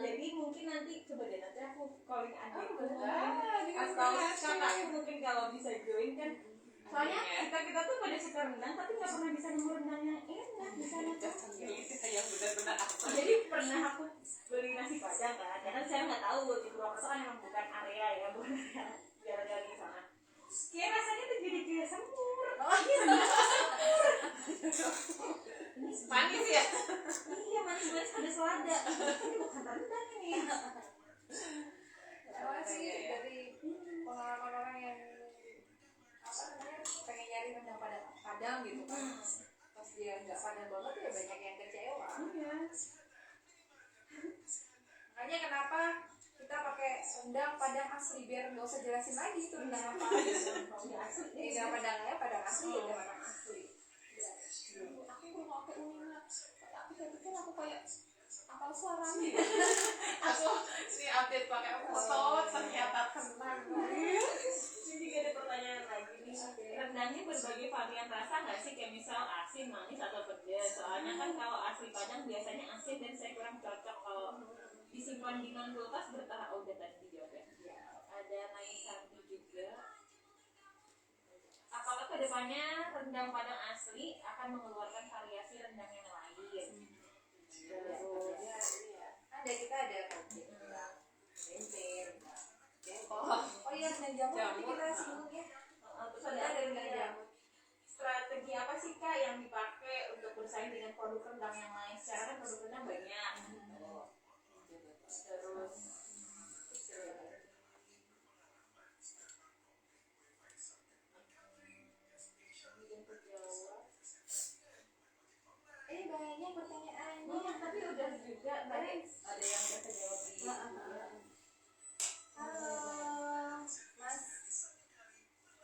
jadi mungkin nanti coba deh nanti aku calling adikku atau kakakku mungkin kalau bisa join kan, soalnya kita tuh pada suka rendang tapi nggak pernah bisa nemu rendang yang enak di sana tuh. Yang benar-benar Jadi pernah aku beli nasi padang kan, karena saya nggak tahu di Purwokerto kan emang bukan area ya, bukan area jalan-jalan di sana. Kayak rasanya tuh jadi kayak semur. manis ya. Iya manis-manis ada selada. Ini bukan rendang ini. Emang sih dari pengalaman orang yang apa namanya pengen nyari rendang Padang gitu kan, pas dia nggak Padang banget ya banyak yang kecewa. Iya. Makanya kenapa kita pakai rendang Padang asli biar nggak usah jelasin lagi itu rendang apa. Udah asli. Rendang Padangnya Padang asli ya Padang asli. Aku mau ke Unima. Aku pikir aku kayak apal suaranya. Aku si update pakai foto ternyata tenang. Ini juga ada pertanyaan lagi nih. Rendangnya berbagai varian rasa nggak sih? Kayak misal asin, manis, atau pedas. Soalnya kan kalau asli Padang biasanya asin dan saya kurang cocok kalau disimpan di non kulkas bertahan. Oh udah tadi dijawab ya. Ada Naisardi juga. Apakah kedepannya rendang Padang asli akan mengeluarkan variasi rendang yang lain? Ada kita ada kopi, tempe, jengkol. Oh iya rendang jamur nanti Jamur, kita singgung ya. Terus ada Rendang ini, jamur. strategi apa sih Kak yang dipakai untuk bersaing dengan produk rendang yang lain? Secara kan produk rendang banyak. Terus Ini banyak pertanyaannya. banyak tapi udah juga tadi ada yang udah terjawab di Halo, Mas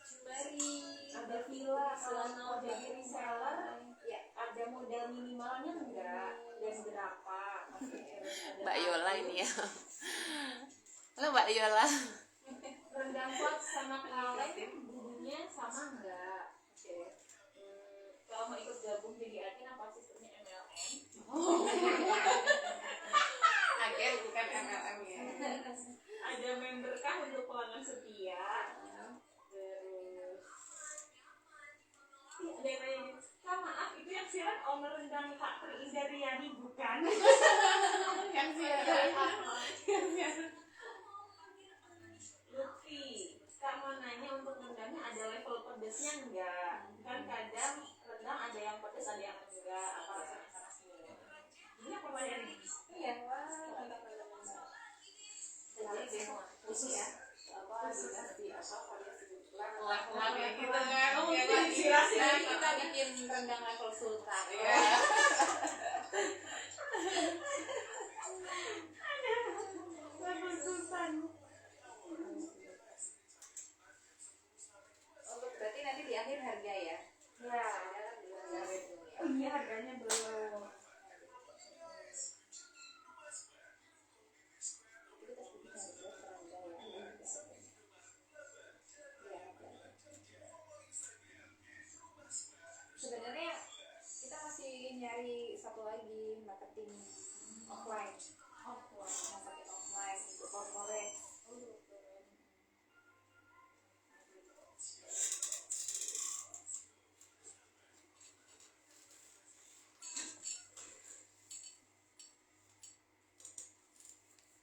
Jumari. ada villa kalau mau jadi reseller Ya. ada modal minimalnya enggak dan berapa? Mbak Yola ini ya. Halo Mbak Yola. Rendang pot sama kaleng bumbunya sama enggak? Oke. Kalau mau ikut gabung jadi agen apa sistemnya MLM? Agen bukan MLM ya. Ada memberkah untuk pelanggan setia? Terus ada yang nanya gitu, Kak maaf itu yang siaran owner rendang Kak Terindah Riyani bukan? Yang siaran. Lutfi, Kak mau nanya untuk rendangnya ada level pedesnya enggak? Kan kadang rendang ada yang pedes ada yang enggak. Apa rasanya sama semua? Ini apa pertanyaannya? Iya, wah, mantap. Jadi besok khusus ya. Apa dinasti apa variasi Level ya gitu kan. Oh, Ya, itu kan? inspirasi. Nanti kita bikin rendang level sultan. Iya. Level sultan. Untuk berarti nanti di akhir harga ya. Ya. Ada belum ya? Oh iya harganya belum. Sebenarnya kita masih nyari satu lagi marketing offline, marketing offline untuk corporate.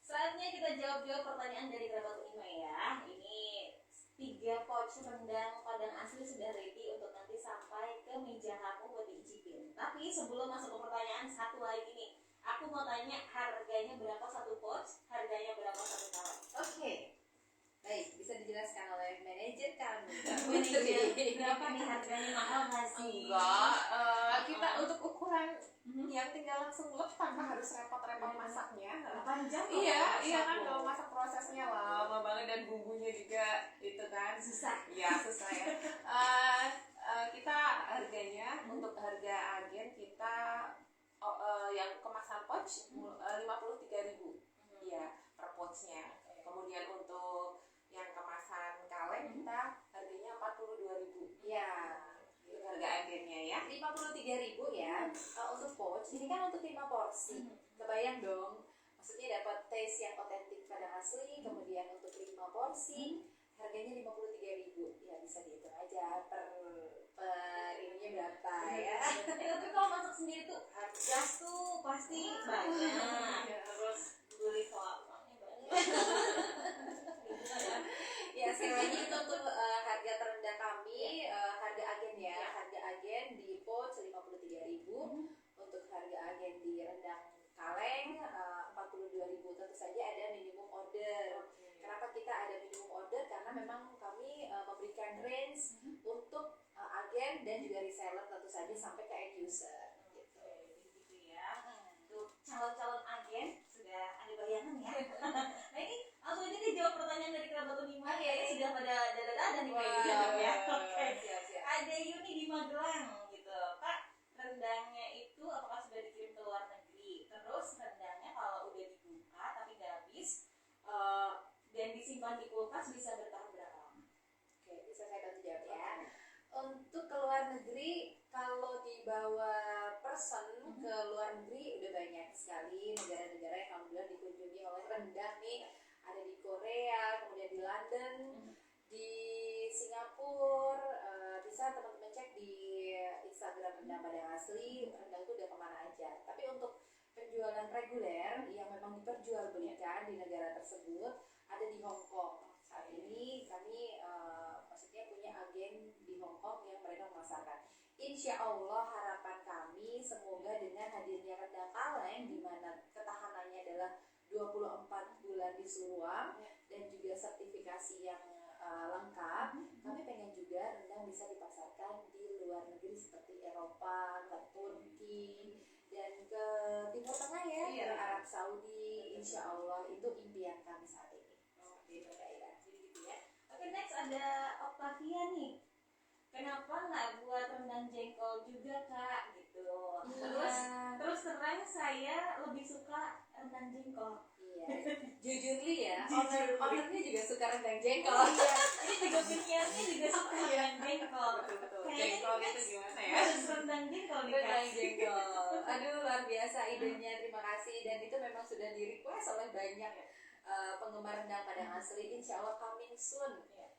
Saatnya kita jawab-jawab pertanyaan dari kerabat Unima ya. Ini 3 pouch rendang Padang asli sudah ready untuk nanti sampai ke meja kamu buat diicipin. Tapi sebelum masuk ke pertanyaan satu lagi nih, aku mau tanya harganya berapa satu pouch, harganya berapa satu kaleng? Oke, baik, bisa dijelaskan oleh manajer kami. Manajer, berapa nih harganya, mahal nggak sih? Enggak, kita untuk ukuran yang tinggal langsung lep tanpa harus repot-repot masaknya. 8 jam kok Iya, masak iya kan loh. kalau masak prosesnya lama banget dan bumbunya juga itu kan Susah. Iya susah ya. Kita harganya untuk harga agen kita yang kemasan pouch 53.000 iya per pouchnya. Kemudian untuk yang kemasan kaleng kita harganya 42.000 Ya, itu harga agennya ya. 53.000 ya. Untuk pouch, ini kan untuk 5 porsi. Kebayang dong, maksudnya dapat taste yang otentik Padang asli, kemudian untuk 5 porsi, harganya 53.000. Ya bisa dihitung aja per ininya berapa ya. Tapi kalau masak sendiri tuh gas tuh pasti banyak. Terus beli kelapanya banyak. Gitu ya. Ya sekali lagi itu untuk harga terendah kami, harga agen ya, harga agen di pouch 53.000, untuk harga agen di rendang kaleng 42.000. Tentu saja ada minimum order. Kenapa kita ada minimum order? Karena memang kami memberikan range untuk agen dan juga reseller tentu saja sampai ke end user. Gitu. Gitu ya. Untuk calon-calon agen sudah ada bayangan ya. Nah ini langsung aja nih jawab pertanyaan dari kerabat Unima ya. Ini sudah pada dada-dada nih kayak gitu ya. Oke. Siap-siap. Ada Yuni di Magelang gitu. Kak, rendangnya itu apakah sudah dikirim ke luar negeri? Terus rendangnya kalau udah dibuka tapi nggak habis dan disimpan di kulkas bisa bertahan berapa lama? Oke, bisa saya bantu jawab ya. Untuk ke luar negeri, kalau dibawa person ke luar negeri udah banyak sekali negara-negara yang alhamdulillah dikunjungi oleh rendang nih. Ada di Korea, kemudian di London, di Singapura. Bisa teman-teman cek di Instagram Rendang Padang Asli, rendang itu udah kemana aja. Tapi untuk penjualan reguler yang memang diperjualbelikan di negara tersebut ada di Hong Kong Saat ini kami maksudnya punya agen di Hong Kong yang mereka memasarkan. Insya Allah harapan kami semoga dengan hadirnya rendang kaleng di mana ketahanannya adalah 24 bulan di ruang dan juga sertifikasi yang lengkap, kami pengen juga rendang bisa dipasarkan di luar negeri seperti Eropa, ke Turki, dan ke Timur Tengah ya, ke Arab Saudi. Insya Allah itu impian kami saat ini. Seperti itu Kak Ira. Jadi gitu ya. Oke, next ada Octavia nih. Kenapa nggak buat rendang jengkol juga Kak? Gitu. Terus terang saya lebih suka rendang jengkol. Iya. Jujur li ya, ownernya juga suka rendang jengkol. Iya. Ini juga penyiarnya juga suka rendang jengkol. Betul. Kayaknya Jengkol next itu gimana ya? harus rendang jengkol nih Kak. Rendang jengkol. Aduh luar biasa idenya, terima kasih. Dan itu memang sudah di request oleh banyak penggemar rendang Padang asli. Insya Allah coming soon.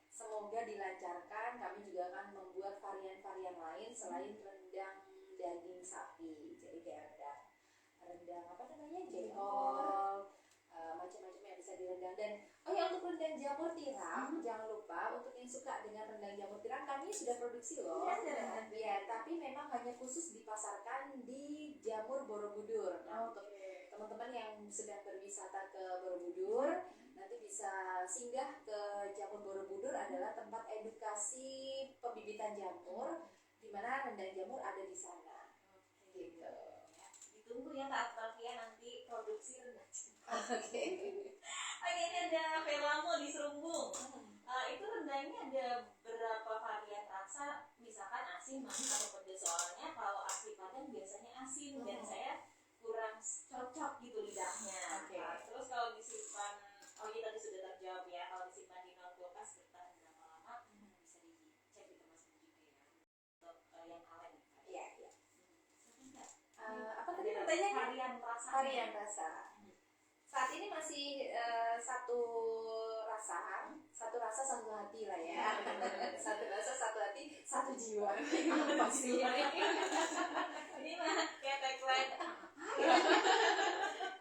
Semoga dilancarkan. Kami juga akan membuat varian-varian lain selain rendang daging sapi. Jadi kayak rendang apa namanya jengkol, macam-macam yang bisa direndang. Dan oh ya, untuk rendang jamur tiram jangan lupa, untuk yang suka dengan rendang jamur tiram kami sudah produksi loh. Ya, tapi memang hanya khusus dipasarkan di Jamur Borobudur. Nah, untuk teman-teman yang sedang berwisata ke Borobudur, nanti bisa singgah ke Jamur Borobudur, adalah tempat edukasi pembibitan jamur, di mana rendang jamur ada di sana. Gitu. Ditunggu ya Kak Octavia nanti produksi rendang. Oke. Oke, ini ada Velamo di Serumbung. Itu rendangnya ada berapa varian rasa, misalkan asin, manis, atau pedas. Soalnya kalau asli Padang biasanya asin dan saya kurang cocok gitu lidahnya. Oke. Terus kalau disimpan, oh iya tadi sudah terjawab ya, kalau disimpan di non kulkas bertahan berapa lama, bisa dicek di kemasan juga ya. Untuk yang kaleng. Iya. Apa Apa tadi pertanyaannya? varian rasa? Varian rasa. Saat ini masih satu rasa satu hati lah ya. Satu rasa satu hati satu jiwa. Pasti. Ini mah kayak tagline.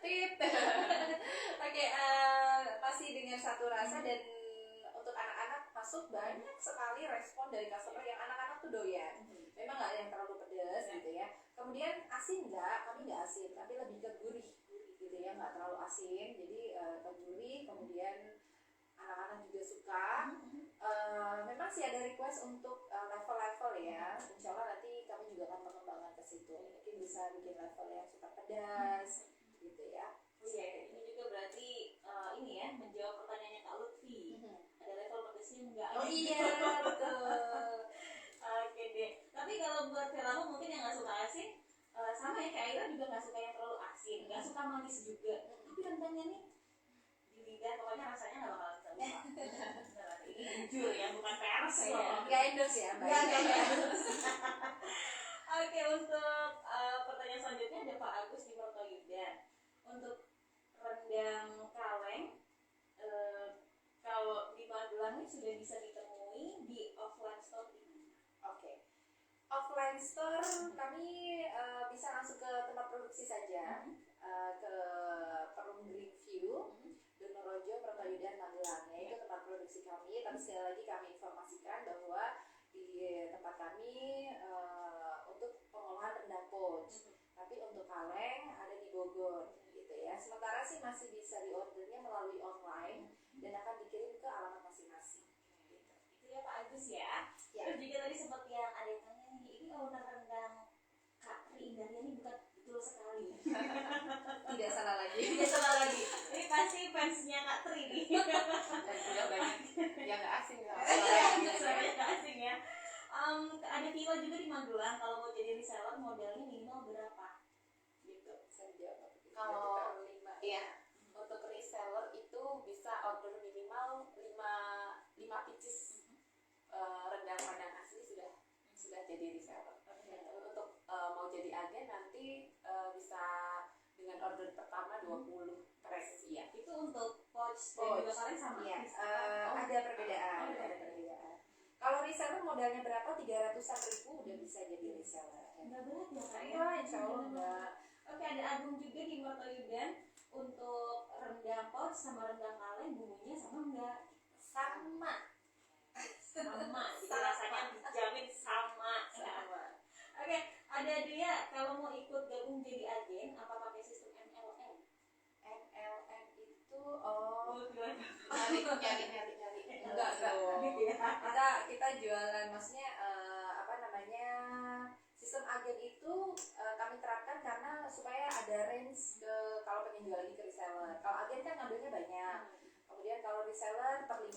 Tip. Oke, masih dengan satu rasa. Dan untuk anak-anak masuk banyak sekali respon dari customer yang anak-anak tuh doyan. Memang nggak ada yang terlalu pedas gitu ya. Kemudian asin enggak, kami nggak asin, tapi lebih ke gurih gitu ya, nggak terlalu asin, jadi ke gurih. Kemudian anak-anak juga suka. Memang sih ada request untuk level-level ya. Insya Allah nanti kami juga akan mengembangkan ke situ. Mungkin bisa bikin level yang suka pedas gitu ya. Iya, ini juga berarti ini ya menjawab pertanyaannya Kak Lutfi. Ada level pedesnya enggak? Oh iya betul. Oke deh. Tapi kalau buat Velamo mungkin yang nggak suka asin, sama ya kayak Aira juga nggak suka yang terlalu asin, nggak suka manis juga. Tapi rendangnya nih di lidah pokoknya rasanya nggak bakalan bisa lupa. Ini jujur ya, bukan pers loh. Nggak endorse ya, Mbak. Oke, untuk pertanyaan selanjutnya ada Pak Agus di Mertoyudan. Untuk rendang kaleng, kalau di Magelang ini sudah bisa ditemui di offline store ini. Oke. Offline store kami bisa langsung ke tempat produksi saja, ke Perum Greenview, Donorojo, Mertoyudan, Magelang. Ya, itu tempat produksi kami. Tapi sekali lagi kami informasikan bahwa di tempat kami untuk pengolahan rendang pouch. Tapi untuk kaleng ada di Bogor gitu ya. Sementara sih masih bisa diordernya melalui online dan akan dikirim ke alamat masing-masing. Gitu. Itu ya Pak Agus ya. Terus juga tadi sempat yang ada yang tanya nih, ini owner rendang Kak Tri Indarnya ini bukan betul sekali. Tidak salah lagi. Tidak salah lagi. Ini pasti fansnya Kak Tri nih. Dan juga banyak yang nggak asing lah. Suaranya Kak asing ya. Ada Villa juga di Magelang, kalau mau jadi reseller modalnya minimal berapa? Gitu. Saya jawab. Kalau 5 ya, untuk reseller itu bisa order minimal 5 pieces rendang Padang asli sudah jadi reseller. Untuk mau jadi agen nanti bisa dengan order pertama 20 press ya. Itu untuk pouch dan juga kaleng sama? Iya, ada perbedaan. Ada perbedaan. Kalau reseller modalnya berapa? 300-an ribu udah bisa jadi reseller. Enggak berat ya Kak? Iya, insya Allah enggak. Oke, ada Agung juga di Mertoyudan. Untuk rendang pouch sama rendang kaleng bumbunya sama enggak? sama. Jadi rasanya dijamin sama. Oke, ada dia kalau mau ikut gabung jadi agen apa pakai sistem MLM? MLM itu nyari. Enggak. Kita jualan, maksudnya apa namanya, sistem agen itu kami terapkan karena supaya ada range kalau pengen jual lagi ke reseller. Kalau agen kan ngambilnya banyak. Kemudian kalau reseller per 5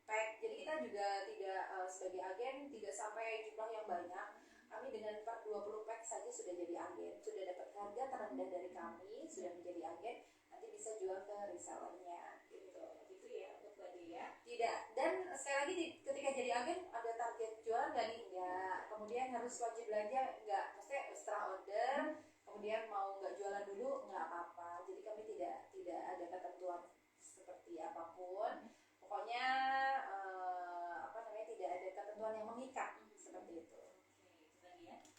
pack. Jadi kita juga tidak sebagai agen tidak sampai jumlah yang banyak. Kami dengan per 20 pack saja sudah jadi agen. Sudah dapat harga terendah dari kami, sudah menjadi agen, nanti bisa jual ke resellernya gitu. Gitu ya untuk Mbak Dea. Tidak. Dan sekali lagi ketika jadi agen ada target jualan nggak nih? Enggak. Kemudian harus wajib belanja? Enggak. Maksudnya setelah order, kemudian mau nggak jualan dulu nggak apa-apa. Jadi kami tidak ada ketentuan seperti apapun. Pokoknya apa namanya, tidak ada ketentuan yang mengikat seperti itu.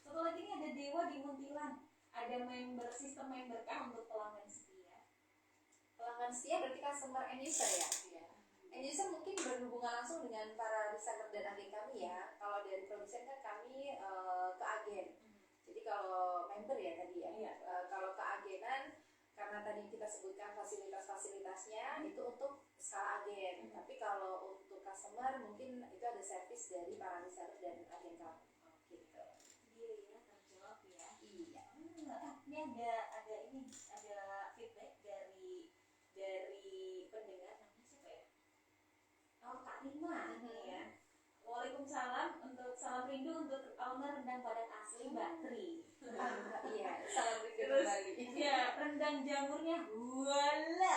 Satu lagi nih ada Dewa di Muntilan. Ada sistem member kan untuk pelanggan setia. Pelanggan setia berarti customer end user ya? Iya. End user mungkin berhubungan langsung dengan para reseller dan agen kami ya. Kalau dari produsen kan kami ke agen. Jadi kalau member ya tadi ya. Iya. Kalau keagenan karena tadi kita sebutkan fasilitas-fasilitasnya itu untuk skala agen. Tapi kalau untuk customer mungkin itu ada service dari para reseller dan agen kami. Gitu. Iya ya, terjawab ya. Iya. Ini ada feedback dari pendengar, namanya siapa ya? Oh, Kak Rima ya. Waalaikumsalam, untuk salam rindu untuk owner rendang Padang asli Mbak Tri. Iya, salam rindu Terus kembali. ya, rendang jamurnya wala.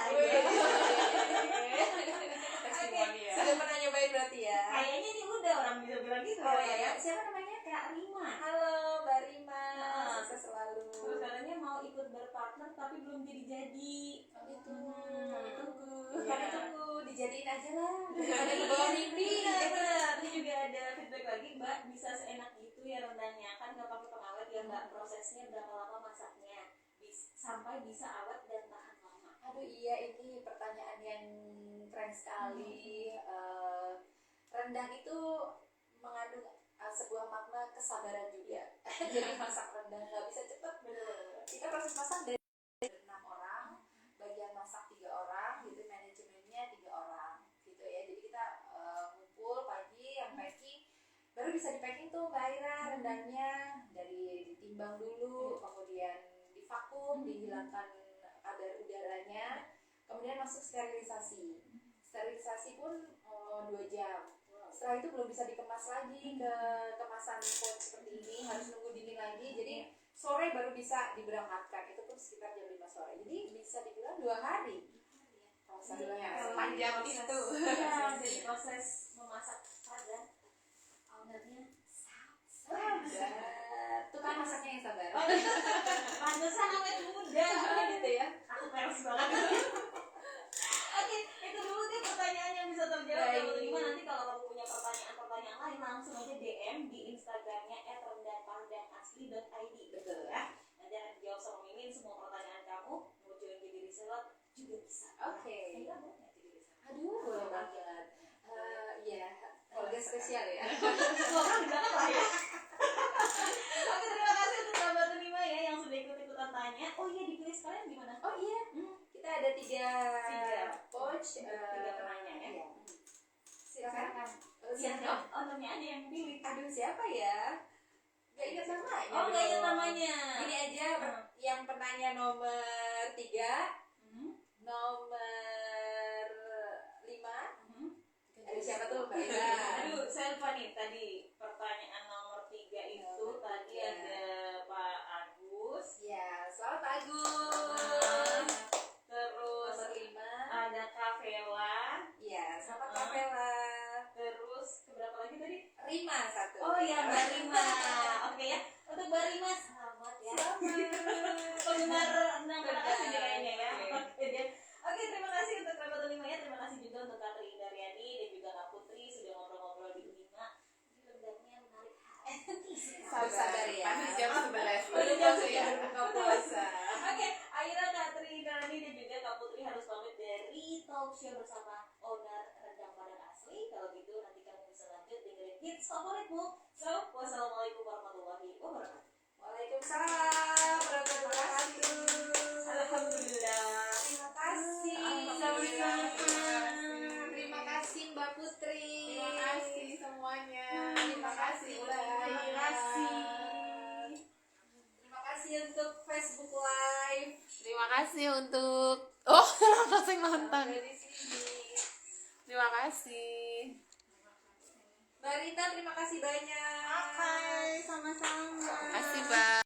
Testimoni ya. Sudah pernah nyobain berarti ya? Kayaknya ini udah orang bisa bilang gitu. Oh ya, Siapa namanya? Kak Rima. halo Mbak Rima, Nah, sukses selalu. Terus katanya mau ikut berpartner tapi belum jadi-jadi. Itu Tunggu. kami tunggu, dijadiin aja lah. Daripada di bawah mimpi. Iya benar. Ini juga ada feedback lagi, Mbak, bisa seenak gitu ya rendangnya, kan nggak pakai pengawet ya Mbak, prosesnya berapa lama masaknya sampai bisa awet dan tahan lama. Aduh iya, ini pertanyaan yang keren sekali. Rendang itu mengandung sebuah makna kesabaran juga. Jadi masak rendang nggak bisa cepet. Benar. Kita proses masak dari 6 orang, bagian masak 3 orang, gitu, manajemennya 3 orang, gitu ya. Jadi kita ngumpul pagi, yang packing, baru bisa di packing tuh Mbak Aira rendangnya, dari ditimbang dulu, kemudian divakum, dihilangkan kadar udaranya, kemudian masuk sterilisasi. Sterilisasi pun 2 jam. Setelah itu belum bisa dikemas lagi ke kemasan pot seperti ini, harus nunggu dingin lagi. Jadi sore baru bisa diberangkatkan, itu pun sekitar jam 5 sore. Jadi bisa dibilang 2 hari prosesnya. Sepanjang itu. Ya, jadi proses memasak padang ownernya Sabar. Tukang masaknya yang sabar. oh gitu. Pantesan awet muda Gitu ya. aku peres banget. Oke, itu dulu deh pertanyaan yang bisa terjawab. Baik. Yang kelima, nanti kalau kamu punya pertanyaan-pertanyaan lain langsung aja DM di Instagramnya @rendangpadangasli.id. Betul. Ya. Nanti akan dijawab sama Mimin semua pertanyaan kamu. Mau join jadi reseller juga bisa. Oke. Iya, boleh jadi reseller. Aduh, boleh banget. Iya, keluarga spesial ya. Semua orang di belakang lah ya. Oke, terima kasih untuk sahabat Unima ya yang sudah ikut-ikutan tanya. Oh iya, dipilih sekalian gimana? Oh iya, kita ada 3 pouch, 3 penanya ya. Iya. Silakan. Siapa? Ownernya ada yang pilih. Aduh, siapa ya? Gak ingat namanya. Oh, nggak ingat dong. namanya. Ini aja yang penanya nomor 3, nomor 5. Ada siapa tuh Mbak Ira? Aduh, saya lupa nih tadi pertanyaan nomor 3 itu tadi ada Pak Agus. Ya, selamat Pak Agus. Terus Nomor 5. ada Kak Vela. Ya, selamat Kak Vela. Terus keberapa lagi tadi? Rima 1. Oh iya, Mbak Rima. Oke ya. Untuk Mbak Rima selamat ya. Penggemar rendang Padang juga kayaknya ya. Oke deh. Oke, terima kasih untuk Kerabat Unima ya. Terima kasih juga untuk Kak Tri Indaryani dan juga Kak Putri sudah ngobrol-ngobrol di Unima. Ini rendangnya menarik hati. Sabar ya. Masih jam 11. Baru jam 11 buka puasa. Oke, Aira, Kak Tri Indaryani dan juga Kak Putri harus pamit dari talk show bersama owner rendang Padang asli. kalau gitu nanti kamu bisa lanjut dengerin hits favoritmu. So, wassalamualaikum warahmatullahi wabarakatuh. Waalaikumsalam warahmatullahi wabarakatuh. Alhamdulillah. Terima kasih. Terima kasih Mbak Putri. Terima kasih semuanya. Terima kasih Mbak. Terima kasih. Terima kasih untuk Facebook Live. Terima kasih untuk terima kasih nonton. Sampai di sini. Terima kasih. Mbak Rita, terima kasih banyak. Hai, sama-sama. Terima kasih, Bang.